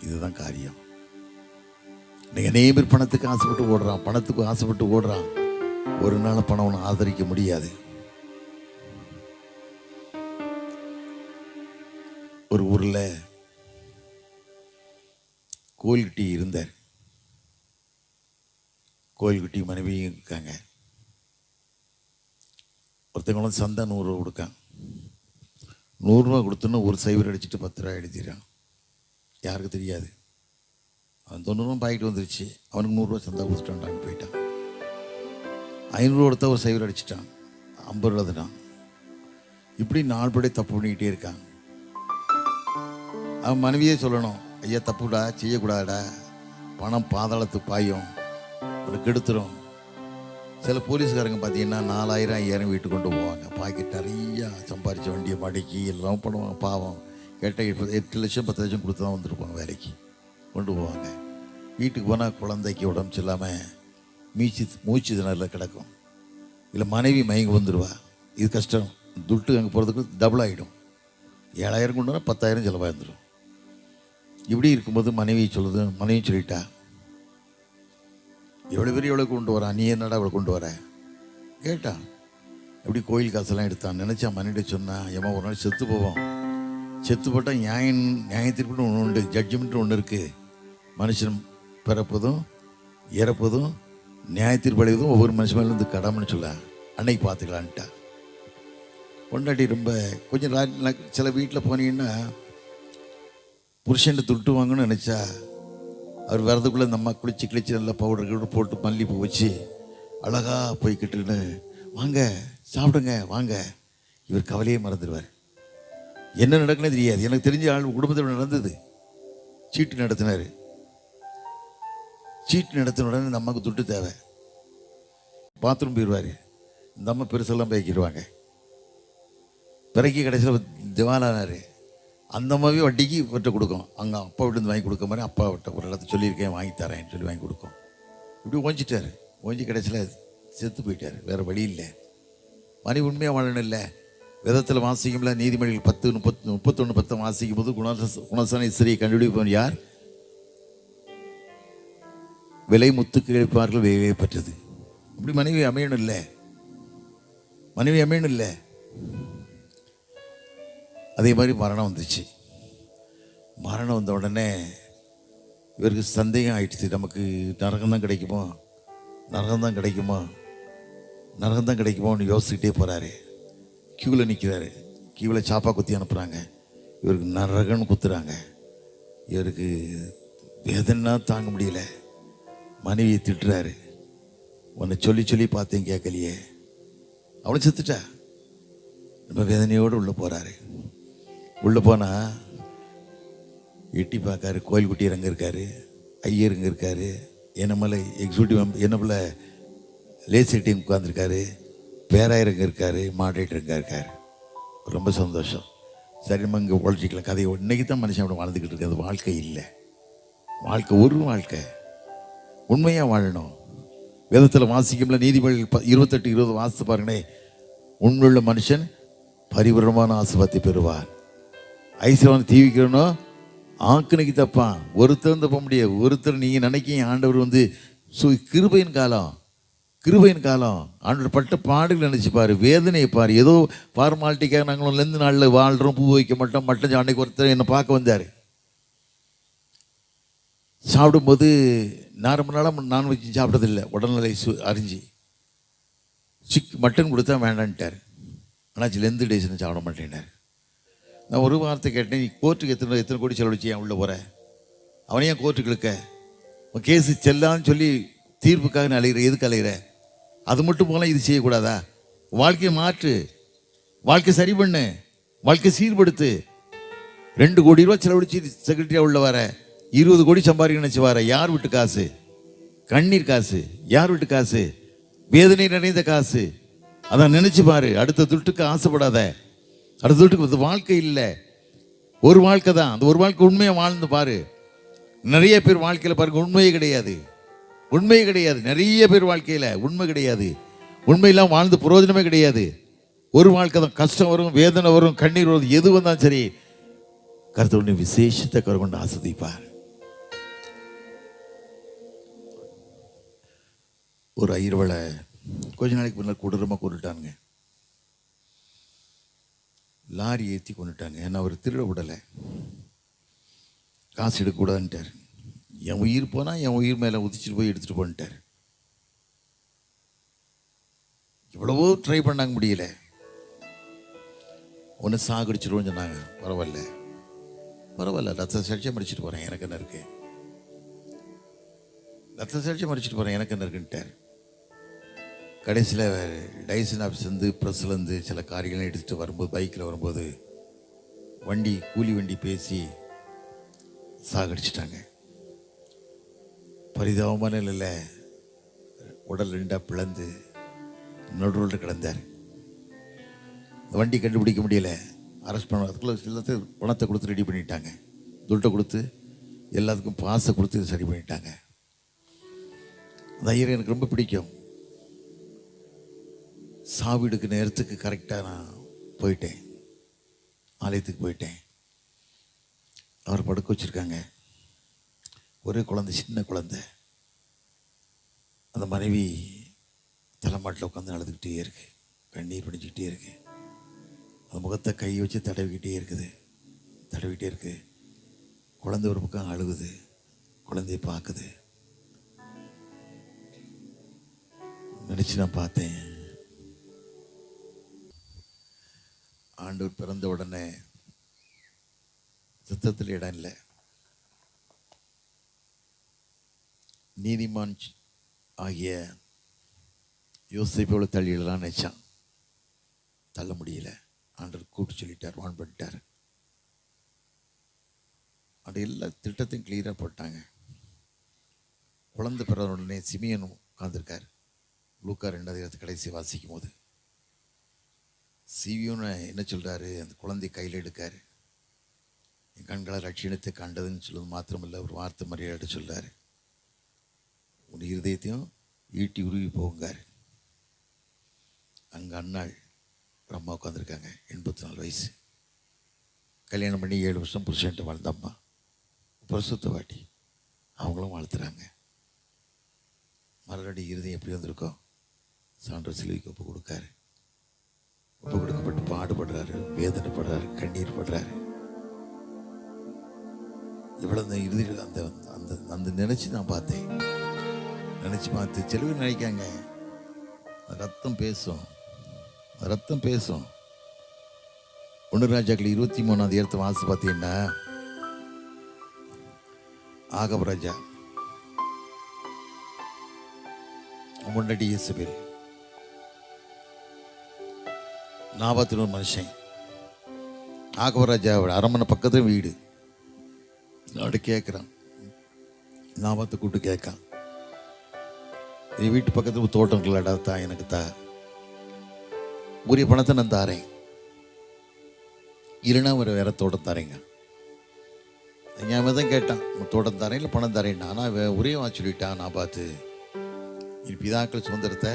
இதுதான் காரியம். நீங்கள் அநேக பேர் பணத்துக்கு ஆசைப்பட்டு ஓடுறான். ஒரு நாள் பணம் ஒன்று ஆதரிக்க முடியாது. ஒரு ஊரில் கோயில்குட்டி இருந்தார். கோயில்குட்டி மனைவியும் இருக்காங்க. ஒருத்தவங்களும் சந்தா 100 ரூபா கொடுக்கான். 100 ரூபா கொடுத்தோன்னு ஒரு சைவர் அடிச்சுட்டு 10 ரூபா எழுதிடுறான். யாருக்கு தெரியாது. அவன் 90 ரூபா பாய்கிட்டு வந்துருச்சு. அவனுக்கு 100 ரூபா சந்தா கொடுத்துட்டான்டான்னு போயிட்டான். 500 ரூபா கொடுத்தா ஒரு சைவர் அடிச்சிட்டான், 50 ரூபா தான். இப்படி 4 படி தப்பு பண்ணிக்கிட்டே இருக்கான். அவன் மனைவியே சொல்லணும், ஐயா தப்புடா, செய்யக்கூடாதா, பணம் பாதாளத்துக்கு பாயும், உனக்கு எடுத்துரும். சில போலீஸ்காரங்க பார்த்தீங்கன்னா 4000 5000 வீட்டுக்கு கொண்டு போவாங்க. பாக்கெட் நிறையா சம்பாரித்த வண்டியை மடக்கி எல்லாம் பண்ணுவாங்க. பாவம் கேட்டால் 8 லட்சம் 10 லட்சம் கொடுத்து தான் வந்துருப்பாங்க, வேலைக்கு கொண்டு போவாங்க. வீட்டுக்கு போனால் குழந்தைக்கு உடம்பு சொல்லாமல் மூச்சு திணறல கிடக்கும். இல்லை மனைவி மயங்கி வந்துடுவா. இது கஷ்டம். துட்டு அங்கே போகிறதுக்கு டபுள் ஆகிடும். 7000 கொண்டு வந்தால் 10,000 செலவாக இருந்துடும். இப்படி இருக்கும்போது மனைவி சொல்லிட்டா, எவ்வளோ பேர் எவ்வளோ கொண்டு வரா, நீ என்னடா இவ்வளோ கொண்டு வர கேட்டா. எப்படி கோயில் காசெல்லாம் எடுத்தான். நினச்சா மனைவிட சொன்னா, ஏமா ஒரு நாள் செத்து போவோம், செத்து போட்டால் நியாயத்திற்கு ஒன்று உண்டு, ஜட்ஜ்மெண்ட் ஒன்று இருக்குது. மனுஷன் பிறப்பதும் இறப்பதும் நியாயத்தீர்ப்பு அடைவதும் ஒவ்வொரு மனுஷன் மேலே இருந்து கடமைன்னு சொல்ல அன்னைக்கு பார்த்துக்கலான்ட்டா. பொண்டாட்டி ரொம்ப கொஞ்சம் சில வீட்டில் போனீங்கன்னா புருஷன் துட்டு வாங்கணும்னு நினச்சா அவர் வரதுக்குள்ளே இந்த அம்மா குளிச்சு நல்லா பவுடர் போட்டு மல்லிப்பூ வச்சு அழகாக போய்கிட்டுன்னு வாங்க சாப்பிடுங்க வாங்க. இவர் கவலையே மறந்துடுவார். என்ன நடக்குன்னு தெரியாது. எனக்கு தெரிஞ்ச ஆள் குடும்பத்தில் நடந்தது. சீட்டு நடத்தினார். சீட்டு நடத்தின உடனே இந்த அம்மாவுக்கு துட்டு தேவை. பாத்ரூம் போயிடுவார். இந்த அம்மா பெருசெல்லாம் பேக்கிடுவாங்க. பிறக்கி கடைசியில் திவாலானார். அந்த அம்மாவே வட்டிக்கு விட்டு கொடுக்கும். அங்கே அப்பா விட்டு வாங்கி கொடுக்க மாதிரி அப்பா விட்ட ஒரு இடத்த சொல்லியிருக்கேன் வாங்கி தரேன்னு சொல்லி வாங்கி கொடுக்கும். இப்படி ஓஞ்சிட்டார். ஓஞ்சி கடைசியில் செத்து போயிட்டார். வேறு வழி இல்லை. மனைவி உண்மையாக வாழணும் இல்லை. வேதத்தில் வாசிக்கும்ல, நீதிமொழிகள் 10:31 வாசிக்கும் போது குணசான ஸ்திரியை கண்டுபிடிப்பவன் யார்? விலை முத்துக்கு கிடைப்பார்கள் வேவே பெற்றது. அப்படி மனைவி அமையணும் இல்லை. மனைவி அமையணும் இல்லை. அதே மாதிரி மரணம் வந்துச்சு. மரணம் வந்த உடனே இவருக்கு சந்தேகம் ஆயிடுச்சு. நமக்கு நரகம்தான் கிடைக்குமோ, நரகம்தான் கிடைக்குமோ, நரகம்தான் கிடைக்குமோன்னு யோசிச்சுக்கிட்டே போகிறாரு. கியூவில் நிற்கிறாரு. கியூவில் சாப்பா குத்தி அனுப்புகிறாங்க. இவருக்கு நரகன்னு குத்துறாங்க. இவருக்கு வேதனா தாங்க முடியல. மனைவியை திட்டுறாரு. உன்னை சொல்லி பார்த்தேன் கேட்கலையே. அவனை செத்துட்டா. நம்ம வேதனையோடு உள்ளே போகிறாரு. உள்ளே போனால் எட்டி பார்க்காரு. கோயில் குட்டியர் அங்கே இருக்கார், ஐயர் இங்கே இருக்கார், என்னமலை எக்ஸிக்யூட்டிவ் என்னமில்ல லேசி டீம் உட்காந்துருக்காரு, பேராயர் இங்கே இருக்கார், மாடரேட்டர் இங்கே இருக்கார். ரொம்ப சந்தோஷம். சரி நம்ம இங்கே உழைச்சிக்கலாம் கதையை. இன்றைக்கி தான் மனுஷன் அப்படி வாழ்ந்துக்கிட்டு இருக்கு. அது வாழ்க்கை இல்லை. வாழ்க்கை ஒரு வாழ்க்கை உண்மையாக வாழணும். வேதத்தில் வாசிக்கும்ல, நீதிமொழிகள் 28:20 வாசித்து பாருங்களே. உண்மையுள்ள மனுஷன் பரிபூரணமான ஆசீர்வாதத்தை பெறுவான். ஐஸ்வரன் தீவிக்கிறனோ ஆக்கினைக்கு தப்பான். ஒருத்தர் தப்ப முடியாது. ஒருத்தர் நீங்கள் நினைக்க ஆண்டவர் கிருபையின் காலம், கிருபையின் காலம். ஆண்டவர் பட்ட பாடுகள் நினச்சி பாரு, வேதனையை பாரு. ஏதோ ஃபார்மாலிட்டிக்காக நாங்கள் 2 நாளில் வாழ்கிறோம், பூ வைக்க மாட்டோம், மட்டன் அன்னைக்கு ஒருத்தர் என்னை பார்க்க வந்தார். சாப்பிடும்போது நான் ரொம்ப நாளாக நான்வெஜ் சாப்பிட்டதில்லை. உடல்நிலை அறிஞ்சு மட்டன் கொடுத்தா வேண்டான்ட்டார். ஆனால் லெந்து டேஸ் சாப்பிட மாட்டேன்னார். நான் ஒரு வார்த்தை கேட்டேன், நீ கோர்ட்டுக்கு எத்தனை கோடி செலவழிச்சு ஏன் உள்ளே போகிற? அவனையே கோர்ட்டுக்கு இழுக்க, கேஸு செல்லான்னு சொல்லி தீர்ப்புக்காக நான் அலைகிற. எதுக்கு அலைகிற? அது மட்டும் போகலாம், இது செய்யக்கூடாதா? வாழ்க்கையை மாற்று, வாழ்க்கை சரி பண்ணு, வாழ்க்கை சீர்படுத்து. 2 கோடி ரூபா செலவழிச்சு செக்ரட்டரியாக உள்ள வர, 20 கோடி சம்பாதிக்க நினச்சி வர. யார் வீட்டு காசு? கண்ணீர் காசு. யார் வீட்டு காசு? வேதனை நிறைந்த காசு. அதான் நினைச்சு பாரு. அடுத்த துட்டுக்கு ஆசைப்படாத. அடுத்த துட்டுக்கு வாழ்க்கை இல்லை, ஒரு வாழ்க்கை தான். அந்த ஒரு வாழ்க்கை உண்மையாக வாழ்ந்து பாரு. நிறைய பேர் வாழ்க்கையில் பாருங்க உண்மையே கிடையாது. உண்மையே கிடையாது. நிறைய பேர் வாழ்க்கையில் உண்மை கிடையாது. உண்மையெல்லாம் வாழ்ந்து பிரயோஜனமே கிடையாது. ஒரு வாழ்க்கை தான். கஷ்டம் வரும், வேதனை வரும், கண்ணீர் வரும், எது வந்தாலும் சரி கர்த்தருடைய விசேஷத்தை கரை கொண்டு ஆஸ்வதிப்பார். ஒரு ஐயர்வளை கொஞ்ச நாளைக்கு முன்னாடி கொடூரமாக கொண்டுட்டாங்க. லாரி ஏற்றி கொண்டுட்டாங்க. ஏன்னா அவர் திருட விடலை, காசு எடுக்கக்கூடாதுன்ட்டார். என் உயிர் போனால் என் உயிர் மேலே உதிச்சுட்டு போய் எடுத்துகிட்டு போன்ட்டார். எவ்வளவோ ட்ரை பண்ணாங்க, முடியல. ஒன்று சாகடிச்சிடுவோன்னு சொன்னாங்க. பரவாயில்ல பரவாயில்ல, ரத்த சாட்சியாக மறிச்சிட்டு போகிறேன், எனக்கு என்ன இருக்கு? ரத்த சாட்சியாக மறிச்சிட்டு போகிறேன், எனக்கு என்ன இருக்குன்ட்டார். கடைசியில் டைசன் ஆஃபீஸ்லேருந்து ப்ரெஸ்லேருந்து சில காரியங்கள்லாம் எடுத்துகிட்டு வரும்போது, பைக்கில் வரும்போது கூலி வண்டி பேசி சாகடிச்சிட்டாங்க. பரிதாபமான நிலையில் உடல் 2 பிளந்து நடுவில் கிடந்தார். வண்டி கண்டுபிடிக்க முடியல, அரெஸ்ட் பண்ண. அதுக்குள்ள எல்லாத்தையும் பணத்தை கொடுத்து ரெடி பண்ணிட்டாங்க. துட்டை கொடுத்து எல்லாத்துக்கும் பாசை கொடுத்து சரி பண்ணிட்டாங்க. அந்த ஐயரை எனக்கு ரொம்ப பிடிக்கும். சாவீடுக்கு நேரத்துக்கு கரெக்டாக நான் போயிட்டேன், ஆலயத்துக்கு போயிட்டேன். அவர் படுக்க வச்சுருக்காங்க. ஒரே குழந்தை, சின்ன குழந்தை. அந்த மனைவி தலைமாட்டில் உட்காந்து அழுதுகிட்டே இருக்கு, கண்ணீர் பிடிச்சிக்கிட்டே இருக்கு. அந்த முகத்தை கை வச்சு தடவிக்கிட்டே இருக்குது. ஆடிக்கிட்டே இருக்கு. குழந்தை ஒரு பக்கம் அழுகுது, குழந்தைய பார்க்குது. நினச்சி நான் பார்த்தேன், ஆண்டவர் பிறந்த உடனே சித்தத்தில் இடம் இல்லை. நீதிமான் ஆகிய யோசேப்போட தள்ளிடலாம் நினைச்சான், தள்ள முடியல. ஆண்டவர் கூப்பிட்டு சொல்லிட்டார், வான் பண்ணிட்டார். அது எல்லா திட்டத்தையும் கிளியராக போட்டாங்க. குழந்தை பிறந்த உடனே சிமியனும் உட்காந்துருக்கார். லூக்கா 2 கடைசி வாசிக்கும் போது சிமியோனை என்ன சொல்கிறாரு, அந்த குழந்தை கையில் எடுக்காரு. என் கண்களை ரட்சியத்தை கண்டதுன்னு சொல்லுவது மாத்திரமில்லை, ஒரு வார்த்தை மரியாதை சொல்கிறாரு, உன் இருதயத்தையும் ஈட்டி உருவி போங்கார். அங்கே அண்ணாள் ஒரு அம்மா உட்காந்துருக்காங்க, 84 வயசு, கல்யாணம் பண்ணி 7 வருஷம் புருஷன்ட்டு வாழ்ந்த அம்மா, பரிசுத்த வாட்டி. அவங்களும் வாழ்த்துறாங்க. மறுபடி இருதயம் எப்படி வந்திருக்கோம்? சான்று சிலுவைக்கு ஒப்பு கொடுக்காரு. ஒப்பு கொடுக்கப்பட்டு பாடுபடுறாரு, வேதனைப்படுறாரு, கண்ணீர் படுறாரு. இவ்வளோ அந்த இறுதியில் அந்த அந்த அந்த நினச்சி நான் பார்த்தேன். நினச்சி பார்த்து சில பேர் நினைக்காங்க ரத்தம் பேசும், ரத்தம் பேசும். 1 ராஜாக்கள் 23 வாசி பார்த்தீங்கன்னா, ஆகப் ராஜா முன்னாடி இயேசுபேல், நாபாத்தின் ஒரு மனுஷன், ஆகப் ராஜா அரண்மனை பக்கத்தில் வீடு. அப்படி கேட்குறான், நாபாத்தை கூப்பிட்டு கேட்கான், என் வீட்டு பக்கத்தில் தோட்டம் இருக்கலடா, தான் எனக்கு தா, உரிய பணத்தை நான் தாரேன், இல்லைன்னா ஒரு வேற தோட்டம் தாரேங்க. என் தான் கேட்டான், தோட்டம் தரேன் இல்லை பணம் தரேன். ஆனால் உரிய சொல்லிட்டான், நான் பார்த்து என் பிதாக்கள் சுதந்திரத்தை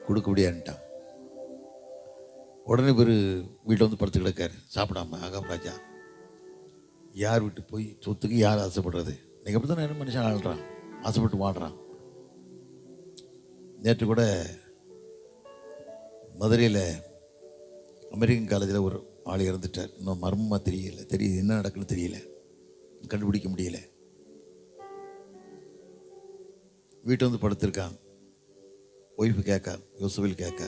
கொடுக்க முடியான்ட்டான். உடனே ஒரு வீட்டில் வந்து படுத்து கிடக்காரு சாப்பிடாம. ஆகாப் ராஜா யார் வீட்டு போய் சொத்துக்கு யார் ஆசைப்படுறது? இன்னைக்கு அப்படி தான் நிறைய மனுஷன் ஆள்றான், ஆசைப்பட்டு வாடுறான். நேற்று கூட மதுரையில் அமெரிக்கன் காலேஜில் ஒரு ஆள் இறந்துட்டார். இன்னும் மர்மமாக தெரியுது என்ன நடக்குன்னு தெரியல, கண்டுபிடிக்க முடியல. வீட்டை வந்து படுத்திருக்கான். ஒய்ஃபு கேட்க, யோசபில் கேட்க,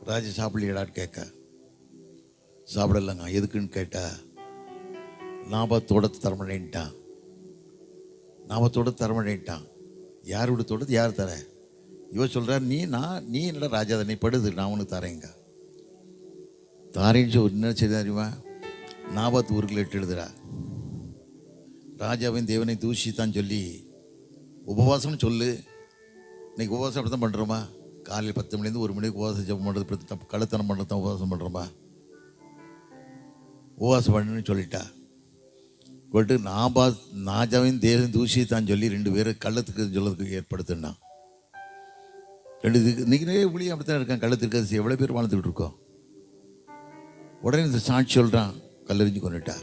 ராஜா சாப்பிடலையடான்னு கேட்க, சாப்பிடலைங்க. எதுக்குன்னு கேட்டா, நாபாத்தோட தரமணின்ட்டான். நாபாத்தோட தரமணின்ட்டான். யார் விட தோட்டது யார் தர? இவ சொல்கிறார், நீ என்னடா ராஜா நீ படுது, நான் உனக்கு தரேங்க. தாரேன்னு என்ன சரி அறிவா, நாபாத்து ஊருக்கு லெட்டு எழுதுறா, ராஜாவின் தேவனை தூஷித்தான் சொல்லி உபவாசம்னு சொல்லு. இன்னைக்கு உபவாசம் அப்படி தான் பண்ணுறோமா? காலையில் 10 மணிலேருந்து 1 மணிக்கு உபவாசம் ஜெபம் பண்ணுறது, கள்ளத்தனம் பண்ணுறது தான் உபவாசம் பண்ணுறோமா? உபவாசம் பண்ணுன்னு சொல்லிட்டா. போட்டு ராஜாவின் தேவன் தூஷித்தான் சொல்லி 2 பேரை கள்ளத்துக்கு சொல்லதுக்கு ஏற்படுத்தினா. 2 இன்னைக்கு நிறைய ஊழியம் அப்படி தான் இருக்கான். கள்ளத்திற்கு எவ்வளோ பேர் வாழ்ந்துக்கிட்டு இருக்கோம். உடனே இந்த சாட்சி சொல்கிறான், கல்லெறிஞ்சு கொண்டுட்டா.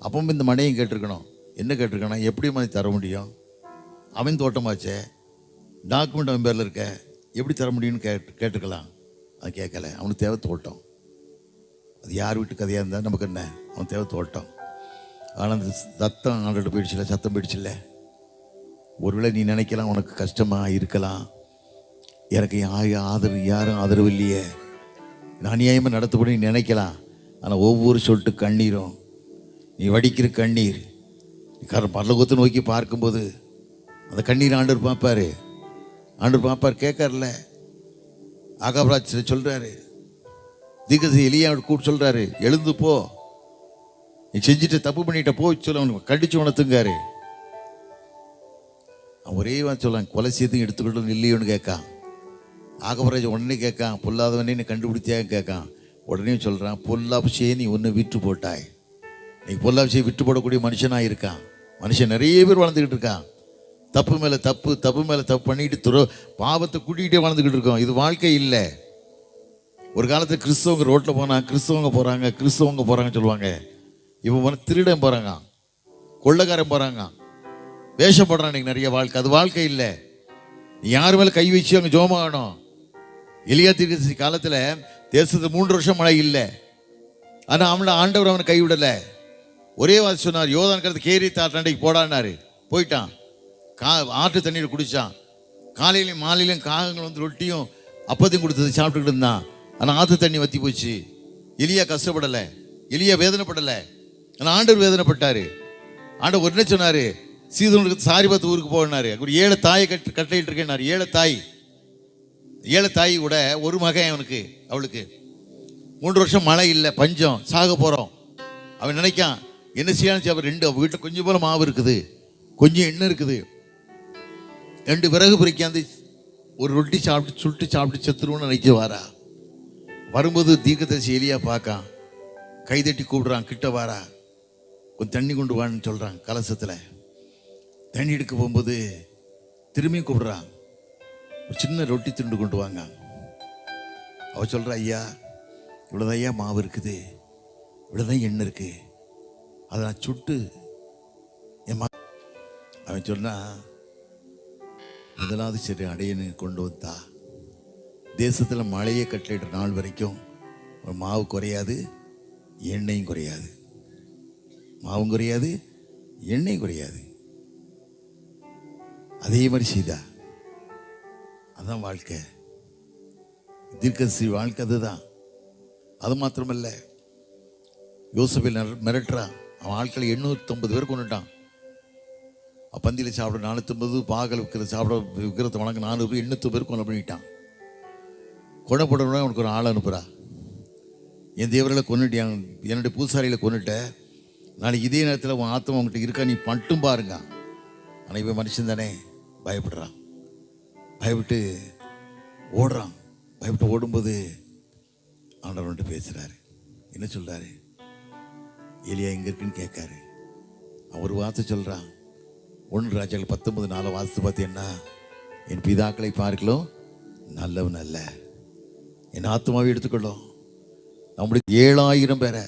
அப்பவும் இந்த மனையும் கேட்டிருக்கணும். என்ன கேட்டிருக்கானா, எப்படி மாதிரி தர முடியும்? அவன் தோட்டமாச்சே, டாக்குமெண்ட் அவன் பேரில் இருக்க, எப்படி தர முடியும்னு கேட்டுக்கலாம். அது கேட்கல. அவனுக்கு தேவை தோட்டம். அது யார் வீட்டு கதையாக இருந்தால் நமக்கு என்ன, அவன் தேவை தோட்டம். ஆனால் அந்த சத்தம் ஆண்டோட போயிடுச்சுல, சத்தம் போயிடுச்சுல்ல. ஒருவேளை நீ நினைக்கலாம் உனக்கு கஷ்டமாக இருக்கலாம், எனக்கு யாரும் ஆதரவு இல்லையே, அநியாயமாக நடத்தப்படி நீ நினைக்கலாம். ஆனால் ஒவ்வொரு சொட்டு கண்ணீரும், நீ வடிக்கிற கண்ணீர் பரலோகத்தை நோக்கி பார்க்கும்போது அந்த கண்ணீர் ஆண்டவர் பார்ப்பார். ஆண்டவர் பார்ப்பார், கேட்கார்ல. ஆகாப் ராஜா சொல்கிறாரு, தீர்க்கதரிசி எலியாவை கூப்பிட்டு சொல்கிறாரு, எழுந்து போ, நீ செஞ்சுட்டு தப்பு பண்ணிட்ட போய் சொல்ல, அவனுக்கு கடிச்சு உணர்த்துங்காரு. அவன் ஒரே சொல்லுவான், கொலை செய்து எடுத்துக்கிட்டு இல்லையோன்னு கேட்கான். ஆகாப் ராஜா உடனே கேட்கான், பொல்லாதவனே நீ கண்டுபிடித்தியாக கேட்கான். உடனே சொல்கிறான், பொல்லாப்சியை நீ ஒன்று விற்று போட்டாய். நீ பொல்லாப்சியை விட்டு போடக்கூடிய மனுஷனாக இருக்கான். மனுஷன் நிறைய பேர் வளர்ந்துக்கிட்டு இருக்கான். தப்பு மேலே தப்பு, தப்பு மேலே தப்பு பண்ணிட்டு பாவத்தை கூட்டிகிட்டே வளர்ந்துக்கிட்டு இருக்கோம். இது வாழ்க்கை இல்லை. ஒரு காலத்தில் கிறிஸ்தவங்க ரோட்டில் போனால் கிறிஸ்தவங்க போகிறாங்கன்னு சொல்லுவாங்க. இவன் திருடன் போகிறாங்க, கொள்ளைக்காரன் போகிறாங்க, வேஷம் போடுறான். இன்னைக்கு நிறைய வாழ்க்கை, அது வாழ்க்கை இல்லை. நீ யார் மேலே கை வச்சு அங்கே ஜோமாகணும். எலியா தீர்க்கதரிசி காலத்தில் தேசத்துக்கு 3 வருஷம் மழை இல்லை. ஆனால் ஆண்டவர் அவனை கைவிடலை. ஒரே வாசி சொன்னார், யோர்தான் கடந்து கேரி தாட்டாண்டைக்கு போடான்னாரு. போயிட்டான். ஆற்று தண்ணீர் குடித்தான். காலையிலையும் மாலையிலையும் காகங்கள் வந்து ரொட்டியும் அப்பத்தையும் கொடுத்தது சாப்பிட்டுக்கிட்டு இருந்தான். ஆனால் ஆற்று தண்ணி வற்றி போச்சு. எலியா கஷ்டப்படலை, எலியா வேதனைப்படலை. ஆனால் ஆண்டவர் வேதனைப்பட்டார். ஆண்டவர் உடனே சொன்னார், சீதோனுக்கு சாரிபாத் ஊருக்கு போனார். ஒரு 7 தாயை கட்டளையிட்டு இருக்கேன்னாரு. 7 தாய் கூட ஒரு மகன் அவளுக்கு 3 வருஷம் மழை இல்லை, பஞ்சம், சாக போகிறோம். அவன் நினைக்கான் என்ன செய்யணும். அவர் அவள் வீட்டில் கொஞ்சம் போல மாவு இருக்குது, கொஞ்சம் எண்ணெய் இருக்குது, 2 விறகு பொறிக்காந்து ஒரு ரொட்டி சாப்பிட்டு சுட்டு சாப்பிட்டு செத்துருவோன்னு நினைச்சு வாரா. வரும்போது தீர்க்கதரிசி எலியா பார்க்கான், கைதட்டி கூப்பிடுறான், கிட்ட வாரா, கொஞ்சம் தண்ணி கொண்டு வான்னு சொல்கிறான். கலசத்தில் தண்ணி எடுக்க போகும்போது திரும்பியும் கூப்பிடுறான், ஒரு சின்ன ரொட்டி துண்டு கொண்டு வாங்க. அவ சொல்கிறா, ஐயா இவ்வளோதான் ஐயா மாவு இருக்குது, இவ்வளோதான் எண்ணெய் இருக்குது, அதை நான் சுட்டு என் அவன் சொன்னா, முதலாவது சரி அடையனு கொண்டு வந்தா. தேசத்தில் மழையை கட்டளையிட்ட நாள் வரைக்கும் மாவு குறையாது, எண்ணெயும் குறையாது. மாவும் குறையாது, எண்ணெயும் குறையாது. அதே மாதிரி செய்தா. அதான் வாழ்க்கை, தீர்க்கதரிசி வாழ்க்கை அதுதான். அது மாத்திரமல்ல, யோசேப்பை மிரட்டுறான். அவன் ஆட்களை 850 பேர் கொண்டுட்டான். பந்தியில் சாப்பிட 450, பாகல் விற்கிறத வணங்க 400 பேர், 800 பேர் கொலை பண்ணிட்டான். கொலை போடுறவன அவனுக்கு ஒரு ஆள் அனுப்புகிறா. என் தேவர்களை கொண்டுட்டேன், என்னுடைய பூசாரியில் கொண்டுட்ட, நாளைக்கு இதே நேரத்தில் உன் ஆத்மா அவங்ககிட்ட இருக்கா, நீ மட்டும் பாருங்க. ஆனால் இவன் மனுஷன் தானே, பயப்படுறான். பயப்பட்டு ஓடுறான். பயப்பட்டு ஓடும்போது ஆண்டவன்ட்டு பேசுகிறாரு. என்ன சொல்கிறாரு? எலியா எங்கே இருக்குன்னு கேட்காரு. அவர் வார்த்தை சொல்கிறான். 1 ராஜாக்கள் 19:4 வாசித்து பார்த்தீங்கன்னா, என் பிதாக்களை பார்க்கலாம் நல்லவன் அல்ல, என் ஆத்மாவை எடுத்துக்கொள்ளும். நம்முடைய 7,000 பேரை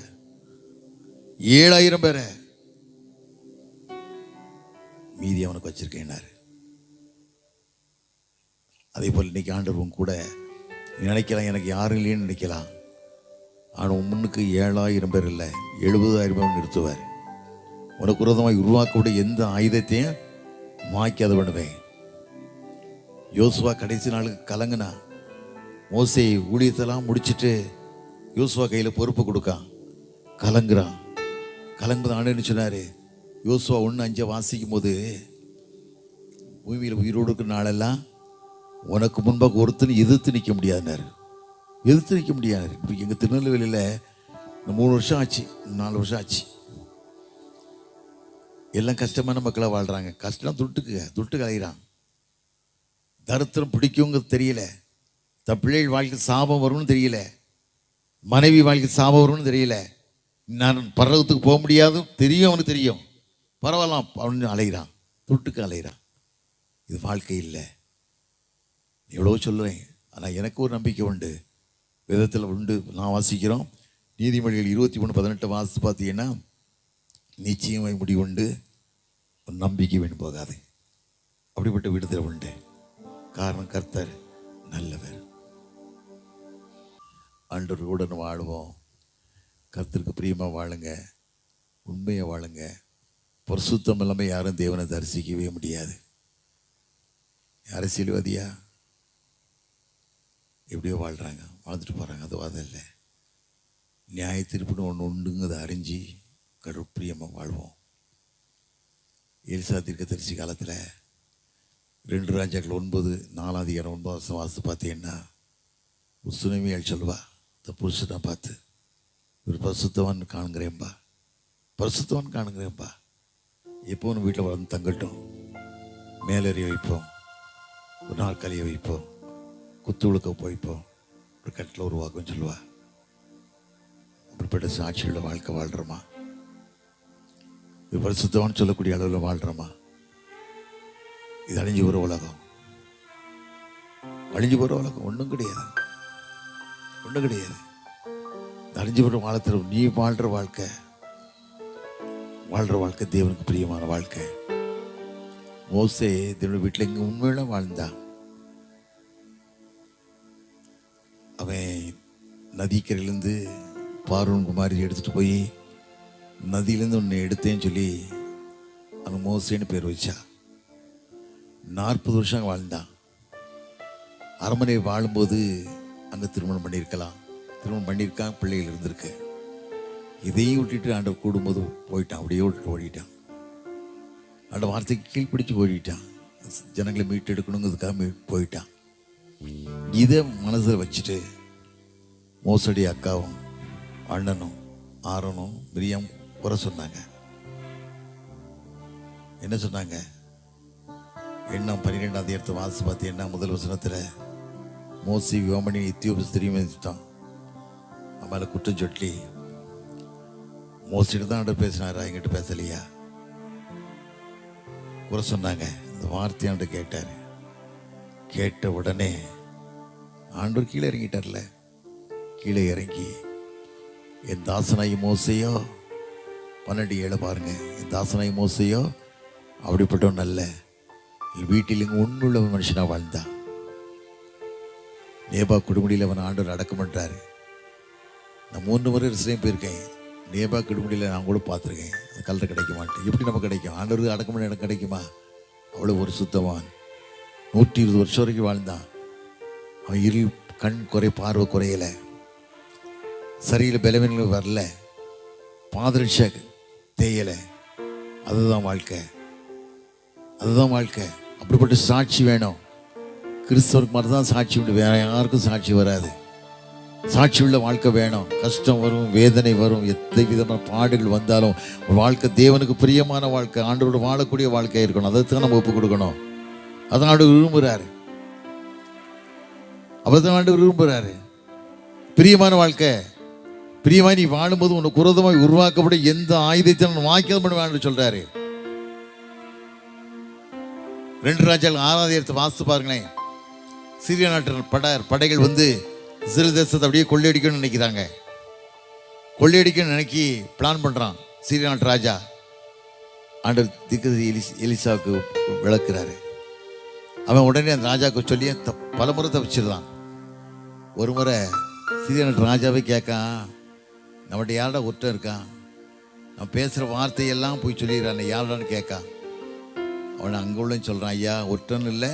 மீதி அவனுக்கு வச்சிருக்கேன்னாரு. அதே போல் இன்னைக்கு ஆண்டவர் கூட நினைக்கலாம், எனக்கு யாரும் இல்லைன்னு நினைக்கலாம். ஆனால் முன்னுக்கு 7,000 பேர் இல்லை, 70,000 பேர் நிறுத்துவார். உனக்கு விரோதமாக உருவாக்கக்கூடிய எந்த ஆயுதத்தையும் மாய்க்காத பண்ணுவேன். யோசுவா கடைசி நாளுக்கு கலங்குனா. மோசே ஊழியத்தெல்லாம் முடிச்சுட்டு யோசுவா கையில் பொறுப்பு கொடுக்கான், கலங்குறான். கலங்குது ஆண்டுன்னு சொன்னார். யோசுவா 1:5 வாசிக்கும் போது, பூமியில் உயிரோடு இருக்கிற நாளெல்லாம் உனக்கு முன்பாக ஒருத்தர் எதிர்த்து நிற்க முடியாதுன்னாரு. எதிர்த்து நிற்க முடியாது. இப்போ எங்கள் திருநெல்வேலியில் 3 வருஷம் ஆச்சு, 4 வருஷம் ஆச்சு. எல்லாம் கஷ்டமான மக்களாக வாழ்கிறாங்க. கஷ்டம் துட்டு கலைகிறான். தரித்திரம் பிடிக்குங்கிறது தெரியல. தன் பிள்ளைகள் வாழ்க்கை சாபம் வரும்னு தெரியல. மனைவி வாழ்க்கை சாபம் வரும்னு தெரியல. நான் பரலோகத்துக்கு போக முடியாது தெரியும், அவனுக்கு தெரியும். பரவாயில்ல அப்படின்னு அலைகிறான், துட்டுக்கு அலைகிறான். இது வாழ்க்கை இல்லை. எவ்வளோ சொல்லுவேன், ஆனால் எனக்கு ஒரு நம்பிக்கை உண்டு, வேதத்தில் உண்டு. நான் வாசிக்கிறோம், நீதிமொழிகள் 23:18 வாசித்து பார்த்தீங்கன்னா, நிச்சயமாய் முடிவு உண்டு, ஒரு நம்பிக்கை வேணும் போகாது. அப்படிப்பட்ட விடுதலை உண்டு. காரணம் கர்த்தர் நல்லவர். ஆண்டவருடன் வாழுவோம். கர்த்தருக்கு பிரியமாக வாழுங்க, உண்மையாக வாழுங்க. பரிசுத்தம் இல்லாமல் யாரும் தேவனை தரிசிக்கவே முடியாது. அரசியல்வாதியா எப்படியோ வாழ்கிறாங்க, வாழ்ந்துட்டு போகிறாங்க. அது வாதம் இல்லை. நியாய தீர்ப்புன்னு ஒன்று உண்டுங்கிறத அறிஞ்சு கடற்பிரியமாக வாழ்வோம். எலிசா தீர்க்கதரிசி காலத்தில் 2 ராஜாக்கள் 9:4 வாசு பார்த்தீங்கன்னா, சுனமியால் சொல்வா, இந்த புருஷனை பார்த்து, ஒரு பரிசுத்தவான் காணுங்கிறேன்பா, பரிசுத்தவான் காணுங்கிறேன்பா, எப்போ ஒன்று வீட்டில் வந்து தங்கட்டும், மேலறிய வைப்போம், ஒரு நாற்காலியை வைப்போம், குத்து விழுக்க போய்ப்போம், ஒரு கட்டில் உருவாக்கும் சொல்லுவா. அப்படிப்பட்ட சாட்சியுள்ள வாழ்க்கை வாழ்கிறோமா? இது பரிசுத்தவான்னு சொல்லக்கூடிய அளவில் வாழ்கிறோமா? இது அழிஞ்சு போகிற உலகம், அழிஞ்சு போகிற உலகம். ஒன்றும் கிடையாது, ஒன்றும் கிடையாது. அழிஞ்சு போகிற வாழ்த்துல நீ வாழ்கிற வாழ்க்கை தேவனுக்கு பிரியமான வாழ்க்கை. மோசே தேவனுடைய வீட்டில் இங்கே உண்மையில வாழ்ந்தான். அவன் நதிக்கரையிலேருந்து பார்வோன் குமாரி எடுத்துகிட்டு போய் நதியிலேருந்து ஒன்று எடுத்தேன்னு சொல்லி அந்த மோசேன்னு பேர் வச்சா. 40 வருஷம் வாழ்ந்தான். அரண்மனை வாழும்போது அங்கே திருமணம் பண்ணியிருக்கலாம், திருமணம் பண்ணியிருக்கான், பிள்ளைகள் இருந்திருக்கு. இதையும் விட்டுட்டு ஆண்டவர் கூடும்போது போயிட்டான், அப்படியே விட்டுட்டு ஓடிட்டான். அந்த வார்த்தைக்கு கீழ்ப்பிடிச்சு ஓடிட்டான், ஜனங்களை மீட்டெடுக்கணுங்கிறதுக்காக போயிட்டான். இதை மனசில் வச்சுட்டு மோசடி அக்காவும் அண்ணனும் ஆரோனும் மிரியாம் குறை சொன்னாங்க. என்ன சொன்னாங்க? எண்ணாம் 12 வாசி பார்த்து என்ன முதல் வசனத்தில் மோசி யோமனி எத்தியோப்பிய தெரியுமான் நம்மளை குற்றம் சொல்லி மோசிட்டு தான் ஆண்டவர் பேசினாரா, என்கிட்ட பேசலையா குறை சொன்னாங்க. இந்த வார்த்தையாண்டு கேட்டார். கேட்ட உடனே ஆண்டவர் கீழே இறங்கிட்டார்ல, கீழே இறங்கி என் தாசனாய் மோசையோ 12:7 பாருங்க, என் தாசனாய் மோசையோ அப்படிப்பட்டவன் அல்ல, வீட்டில் இங்கே உண்மையுள்ள மனுஷனாக வாழ்ந்தான். நேபா குடும்படியில் அவன் ஆண்டவர் அடக்கம் பண்ணுறாரு. நான் 3 முறை ரிசையும் போயிருக்கேன். நேபா குடும்படியில் நான் கூட பார்த்துருக்கேன். அது கலர் கிடைக்க மாட்டேன். எப்படி நமக்கு கிடைக்கும்? ஆண்டவருக்கு அடக்கம் பண்ண எனக்கு கிடைக்குமா? அவ்வளோ ஒரு சுத்தவான். 120 வருஷம் வரைக்கும் வாழ்ந்தான். அவன் இருள் கண் பார்வை குறையலை, சரியில் பலவீனங்கள் வரல, பாதரட்ச தேயலை. அதுதான் வாழ்க்கை, அதுதான் வாழ்க்கை. அப்படிப்பட்ட சாட்சி வேணும். கிறிஸ்தவருக்கு மட்டும் தான் சாட்சி உண்டு, வேற யாருக்கும் சாட்சி வராது. சாட்சி உள்ள வாழ்க்கை வேணும். கஷ்டம் வரும், வேதனை வரும், எத்தனை விதமான பாடுகள் வந்தாலும் ஒரு வாழ்க்கை தேவனுக்கு பிரியமான வாழ்க்கை, ஆண்டவரோடு வாழக்கூடிய வாழ்க்கை இருக்கணும். அதைத்தான் நம்ம ஒப்பு கொடுக்கணும். அதான் ஆண்டவர் விரும்புகிறாரு, அப்பதான் ஆண்டவர் விரும்புகிறாரு. பிரியமான வாழ்க்கை, பிரியமாய் நீ வாழும்போது உனக்கு குரோதமாய் உருவாக்கப்பட எந்த ஆயுதத்தை நான் வாக்கியம் பண்ணுவேன் சொல்றாரு. 2 ராஜாக்கள் 6 வாசித்து பாருங்களேன். சிரியா நாட்டு படைகள் வந்து இஸ்ரேல் தேசத்தை அப்படியே கொள்ளையடிக்கணும்னு நினைக்கிறாங்க. கொள்ளையடிக்கணும்னு நினைக்கி பிளான் பண்ணுறான் சிரியா நாட்டு ராஜா. ஆண்டவர் தீர்க்கதரிசி எலிசாவுக்கு விளக்குறாரு. அவன் உடனே அந்த ராஜாவுக்கு சொல்லி பல முறை தப்பிச்சிடலாம். ஒரு முறை சிரியா நாட்டு ராஜாவே கேட்கான், நம்மகிட்ட யாரடா ஒருத்தன் இருக்கான், நான் பேசுகிற வார்த்தையெல்லாம் போய் சொல்லிடுறான், யாரடான்னு கேட்கான். அவனை அங்கே உள்ள சொல்கிறான், ஐயா ஒருத்தன் இல்லை,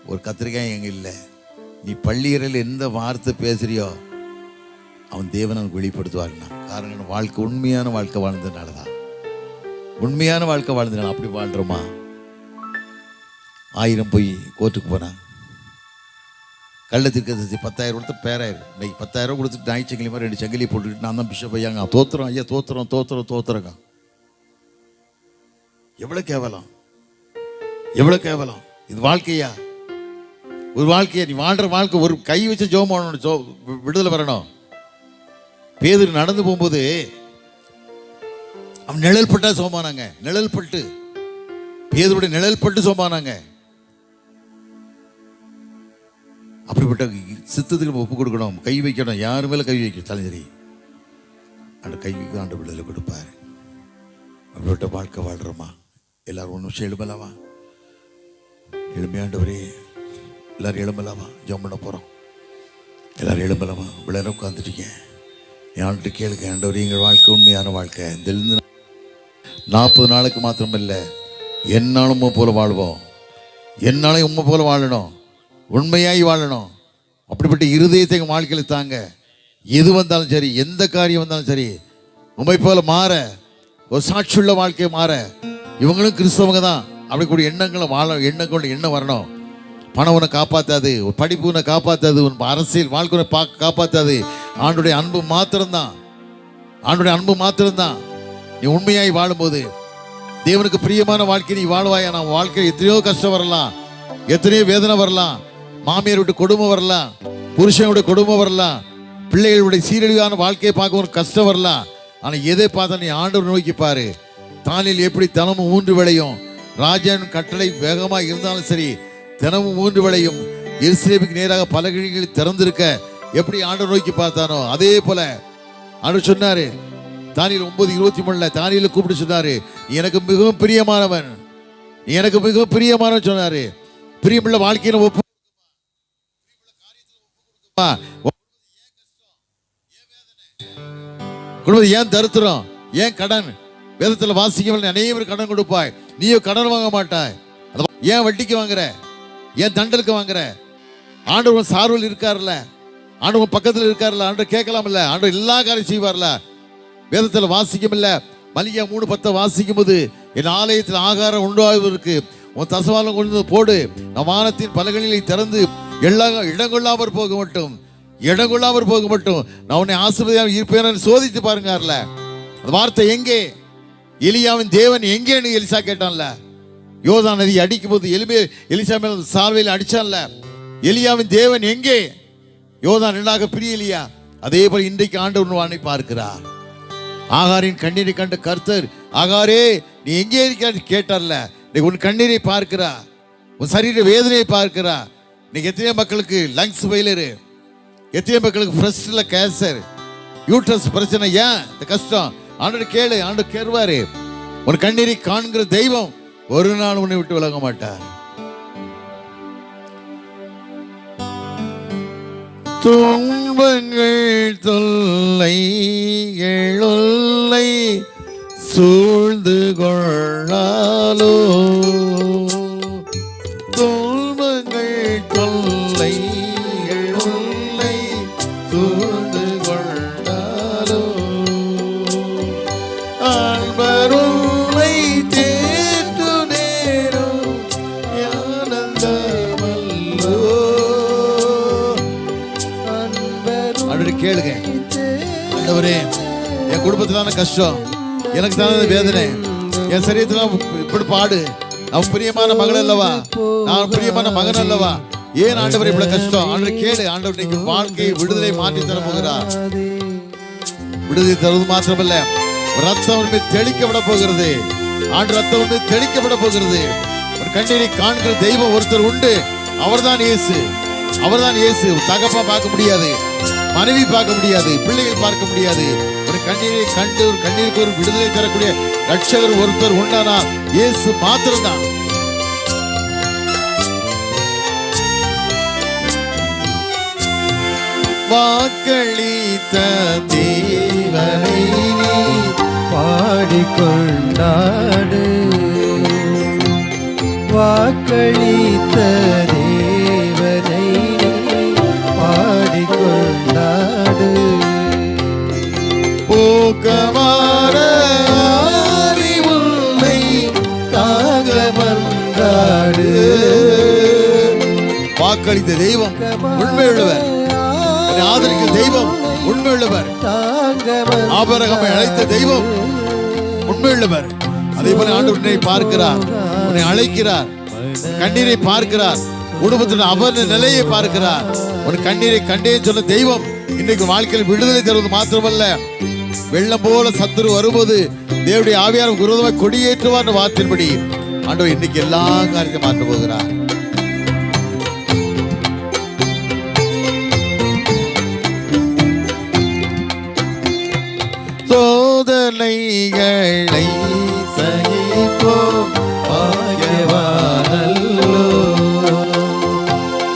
ஒரு கத்திரிக்காய் எங்கே இல்லை, நீ பள்ளியறையில் எந்த வார்த்தை பேசுறியோ அவன் தேவன் அவனுக்கு வெளிப்படுத்துவாருன்னா. காரணம் வாழ்க்கை உண்மையான வாழ்க்கை வாழ்ந்ததுனால தான். உண்மையான வாழ்க்கை வாழ்ந்ததுனால. அப்படி வாழ்கிறோமா? 1000 போய் கோர்ட்டுக்கு போனான். கள்ளத்திற்கு 10,000 கொடுத்து பேராயிரம். இன்னைக்கு 10,000 கொடுத்துட்டு ஞாயிற்றுக்கிழமை மாதிரி 2 சங்கிலி போட்டுக்கிட்டு நான் தான் பிஷப் ஐயாங்க தோத்துறோம், ஐயா தோத்துறோம் தோத்துறோம் தோத்துறங்க. எவ்வளோ கேவலம், எவ்வளோ கேவலம். இது வாழ்க்கையா? ஒரு வாழ்க்கையா? நீ வாழ்ற வாழ்க்கை ஒரு கை வச்சு ஜெபம் பண்ணணும், விடுதலை வரணும். பேதுரு நடந்து போகும்போது அவன் நிழல் பட்டா சோமானாங்க. நிழல் பட்டு, பேதுருடைய நிழல் பட்டு சோமானாங்க. அப்படிப்பட்ட சித்தத்துக்கு நம்ம ஒப்பு கொடுக்கணும், கை வைக்கணும். யாரு மேல கை வைக்கணும் தலைஞ்சரி அந்த கைக்கு ஆண்டு விடுதலை கொடுப்பாரு. அப்படிப்பட்ட வாழ்க்கை வாழ்றோமா? எல்லாரும் 1 நிமிஷம் எழுமலாமா? எளிமையாண்டவரே, எல்லாரும் எழும்பலாமா? ஜெபம் பண்ண போகிறோம். எல்லாரும் எழும்பலாமா? இவ்வளோ நேரம் உட்காந்துட்டீங்க. என்கிட்ட கேளுங்க, ஆண்டவர் எங்கள் வாழ்க்கை உண்மையான வாழ்க்கை. இந்த 40 நாளுக்கு மாத்திரம் இல்லை, என்னாலும் உண்மை போல வாழ்வோம். என்னாலும் உண்மை போல வாழணும், உண்மையாய் வாழணும். அப்படிப்பட்ட இருதயத்தை எங்கள் வாழ்க்கையில் தாங்க. எது வந்தாலும் சரி, எந்த காரியம் வந்தாலும் சரி, உண்மை போல மாற, ஒரு சாட்சியுள்ள வாழ்க்கையை மாற. இவங்களும் கிறிஸ்தவங்க தான், அப்படி கூடிய எண்ணங்களை வாழ, எண்ணம் வரணும். பணம் உன்னை காப்பாற்றாது, ஒரு படிப்பு உன்னை காப்பாற்றாது, உன் அரசியல் வாழ்க்கை உன்னை காப்பாற்றாது. ஆண்டுடைய அன்பு மாத்திரம்தான், ஆண்டுடைய அன்பு மாத்திரம்தான். நீ உண்மையாய் வாழும்போது தேவனுக்கு பிரியமான வாழ்க்கை நீ வாழ்வாயா? நான் வாழ்க்கையில் எத்தனையோ கஷ்டம் வரலாம், எத்தனையோ வேதனை வரலாம், மாமியார் விட்டு கொடுமை வரலாம், புருஷனுடைய கொடுமை வரலாம், பிள்ளைகளுடைய சீரழிவான வாழ்க்கையை பார்க்க ஒரு கஷ்டம் வரலாம். ஆனால் எதை பார்த்தா நீ ஆண்டவர் நோக்கி பாரு. தானியேல் எப்படி தினமும் 3 வேளையும் ராஜாவின் கட்டளை வேகமாக இருந்தாலும் சரி, தினமும் 3 வேளையும் எருசலேமுக்கு நேராக பல கிழிகள் திறந்திருக்க எப்படி ஆண்டவர் நோக்கி பார்த்தானோ அதே போல ஆண்டவர் சொன்னாரு. தானியேல் 9:23 தானியேலை கூப்பிட்டு சொன்னாரு, எனக்கு மிகவும் பிரியமானவன், எனக்கு மிகவும் பிரியமானவன் சொன்னாரு. பிரியமுள்ள வாழ்க்கையில ஒப்பு குடும்பம் ஏன் தரித்திரம், ஏன் கடன்? வேதத்தில் வாசிக்கவில்லை, அநேகர் கடன் கொடுப்பாய், நீயோ கடன் வாங்க மாட்டாய். ஏன் வட்டிக்கு வாங்குற, ஏன் தண்டலுக்கு வாங்குற? ஆண்டவர் சார்பில் இருக்காருல்ல, ஆண்டவர் பக்கத்தில் இருக்காருல்ல, ஆண்டவர் கேட்கலாம்ல, ஆண்டவர் எல்லா காரியம் செய்வார்ல. வேதத்தில் வாசிக்கமில்ல, மல்லிகா 3:10 வாசிக்கும் போது, என் ஆலயத்தில் ஆகாரம் உண்டாவதற்கு உன் தசவாலம் கொண்டு போடு, நம் வானத்தின் பலகணிகளை திறந்து எல்லா இடங்கொள்ளாமற் போக மட்டும், இடங்கொள்ளாமற் போக மட்டும் நான் உன்னை ஆசீர்வதியாக இருப்பேன் சோதித்து பாருங்கல. அந்த வார்த்தை எங்கே? எலியாவின் தேவன் எங்கேன்னு எலிசா கேட்டான்ல. யோர்தான் நதி அடிக்கும் போது எலிசா மேல சால்வையில் அடிச்சான்ல. எலியாவின் தேவன் எங்கே? யோர்தான் 2ஆக பிரியலியா. அதே போல இன்றைக்கு ஆண்டவர் வானை பார்க்கிறார். ஆகாரின் கண்ணீரை கண்ட கர்த்தர், ஆகாரே நீ எங்கே இருக்க கேட்டார்ல. உன் கண்ணீரை பார்க்கிறா, உன் சரீர வேதனையை பார்க்கிறா. இன்னைக்கு எத்தனையோ மக்களுக்கு லங்ஸ் ஃபெயிலியர், எத்தனையோ மக்களுக்கு பிரஸ்ட்ல கேன்சர், யூட்ரஸ் பிரச்சனை. ஏன் இந்த கஷ்டம்? ஆண்டவர் கேளு, ஆண்டவர் கேட்பாரு. உன் கண்ணீரை காண்கிற தெய்வம் ஒரு நாள் உன்னை விட்டு விலக மாட்டார். துன்பங்கள் தொல்லை எழுல்லை சூழ்ந்து கொள்ளாலோ, துன்பங்கள் தொல்லை எழுல்லை சூழ்ந்து கொள்ளாலோ, ஆழ்வருளை தேற்று நேரும் ஆனந்தமல்லோ. கேளுங்க, ஆண்டவரே என் குடும்பத்திலான கஷ்டம், எனக்கு தானே வேதனை, என் சரீரத்தில் இப்படி பாடு, நான் பிரியமான மகள் அல்லவா, நான் பிரியமான மகன் அல்லவா, ஏன் ஆண்டவர் இவ்வளவு கஷ்டம்? ஆண்டவர் கேளு. ஆண்டவர் இன்னைக்கு வாழ்க்கையை விடுதலை மாற்றி தர போகிறார். விடுதலை தருவது மாத்திரமல்ல, ரத்தம் தெளிக்கப்பட போகிறது. ஆண்டு ரத்தம் தெளிக்கப்பட போகிறது. ஒரு கண்ணீரை காண்கிற தெய்வம் ஒருத்தர் உண்டு. அவர்தான் இயேசு, அவர்தான் இயேசு. தகப்பா பார்க்க முடியாது, மனைவி பார்க்க முடியாது, பிள்ளைகள் பார்க்க முடியாது. ஒரு கண்ணீரை கண்டு ஒரு கண்ணீருக்கு ஒரு விடுதலை தரக்கூடிய ரட்சகர் ஒருத்தர் உண்டானா இயேசு மாத்திரம்தான். வாக்களித்த தேவனை பாடிக்கொண்டாடு, வாக்களித்த தேவனை பாடிக்கொண்டாடு, போக்கமாற அறிவுள்ளை தாகமன்றாடு. வாக்களித்த தெய்வம் உண்மையுள்ளவர், ஆதரிக்க தெய்வம் உண்மையுள்ளவர், ஆபிரகாமை அழைத்த தெய்வம் உண்மையுள்ளவர். அதே போல ஆண்டவர் உன்னை பார்க்கிறார், உன்னை அழைக்கிறார், கண்ணீரை பார்க்கிறார், குடும்பத்தின் அவர் நிலையை பார்க்கிறார். ஒரு கண்ணீரை கண்டே சொன்ன தெய்வம் இன்னைக்கு வாழ்க்கையில் விடுதலை தருவது மாத்திரமல்ல, வெள்ளம் போல சத்துரு வரும்போது தேவனுடைய ஆவியார் விரோதமாக கொடியேற்றுவார் வார்த்தையின்படி ஆண்டவர் இன்னைக்கு எல்லா காரியத்தை மாற்ற போகிறார். சோதனைகளை சகிப்போம் பாக்கியவானல்லோ,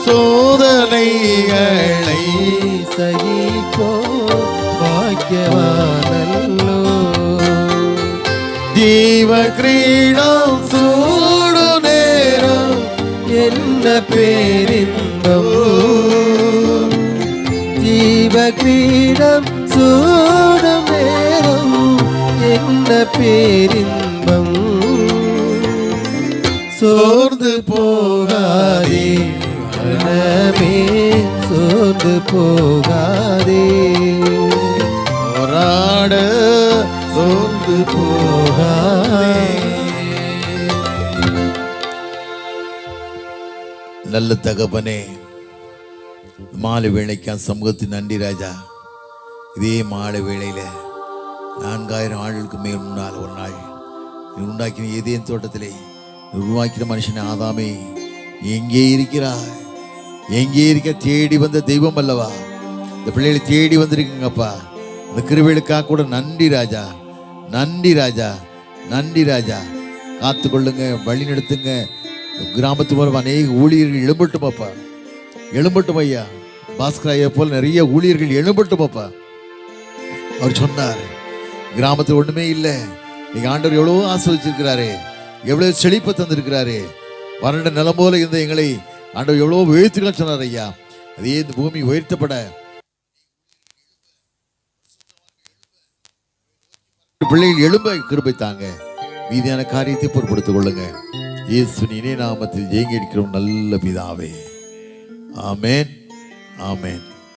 சோதனைகளை சகிப்போம் பாக்கியவானல்லோ, ஜீவ கிரீடம் சூடு நேரம் என்ன பேரின்பம், ஜீவ கிரீடம் சூடும் நேரம் என்ன பேரின்பம். சோர்ந்து போகாதே மனமே, சோர்ந்து போகாதே, போராட சோர்ந்து போகாதே. நல்ல தகப்பனே, மாலை வேளைக்கான சமூகத்தின் நன்றி ராஜா. இதே மாலை வேளையில 4000 ஆண்டுகளுக்கு மேல் முன்னால் ஒரு நாள் நீ உண்டாக்கின ஏதேன் தோட்டத்திலே உருவாக்கின மனுஷன் ஆதாமே, எங்கே இருக்கிறாய்? எங்கே இருக்க? தேடி வந்த தெய்வம் அல்லவா? இந்த பிள்ளைகளை தேடி வந்திருக்குங்கப்பா. இந்த கிருபைகளுக்காக கூட நன்றி ராஜா, நன்றி ராஜா, நன்றி ராஜா. காத்து கொள்ளுங்க, வழி நடத்துங்க. கிராமத்து மூலம் அநேக ஊழியர்கள் எழும்பட்டும் அப்பா, எழும்பட்டும் ஐயா. பாஸ்கர் ஐயா போல் நிறைய ஊழியர்கள் எழும்பட்டும் அப்பா. அவர் சொன்னார், கிராமத்தில் ஒண்ணுமே இல்லை. நீங்க ஆண்டவர் எவ்வளவோ ஆசீர்வதிச்சிருக்கிறாரு, எவ்வளவு செழிப்பை தந்திருக்கிறாரு. வறண்ட நிலம் போல இருந்த எங்களை ஆண்டவர் எவ்வளவோ உயர்த்துகள் சொன்னார் ஐயா. அதே இந்த பூமி உயர்த்தப்பட பிள்ளைகள் எழும்ப கிருபை தாங்க. மீதியான காரியத்தை பொறுப்படுத்திக் கொள்ளுங்க. இயேசுவின் இணைய நாமத்தில் ஜெயங்கி இருக்கிறோம் நல்ல பிதாவே. ஆமென், ஆமென்.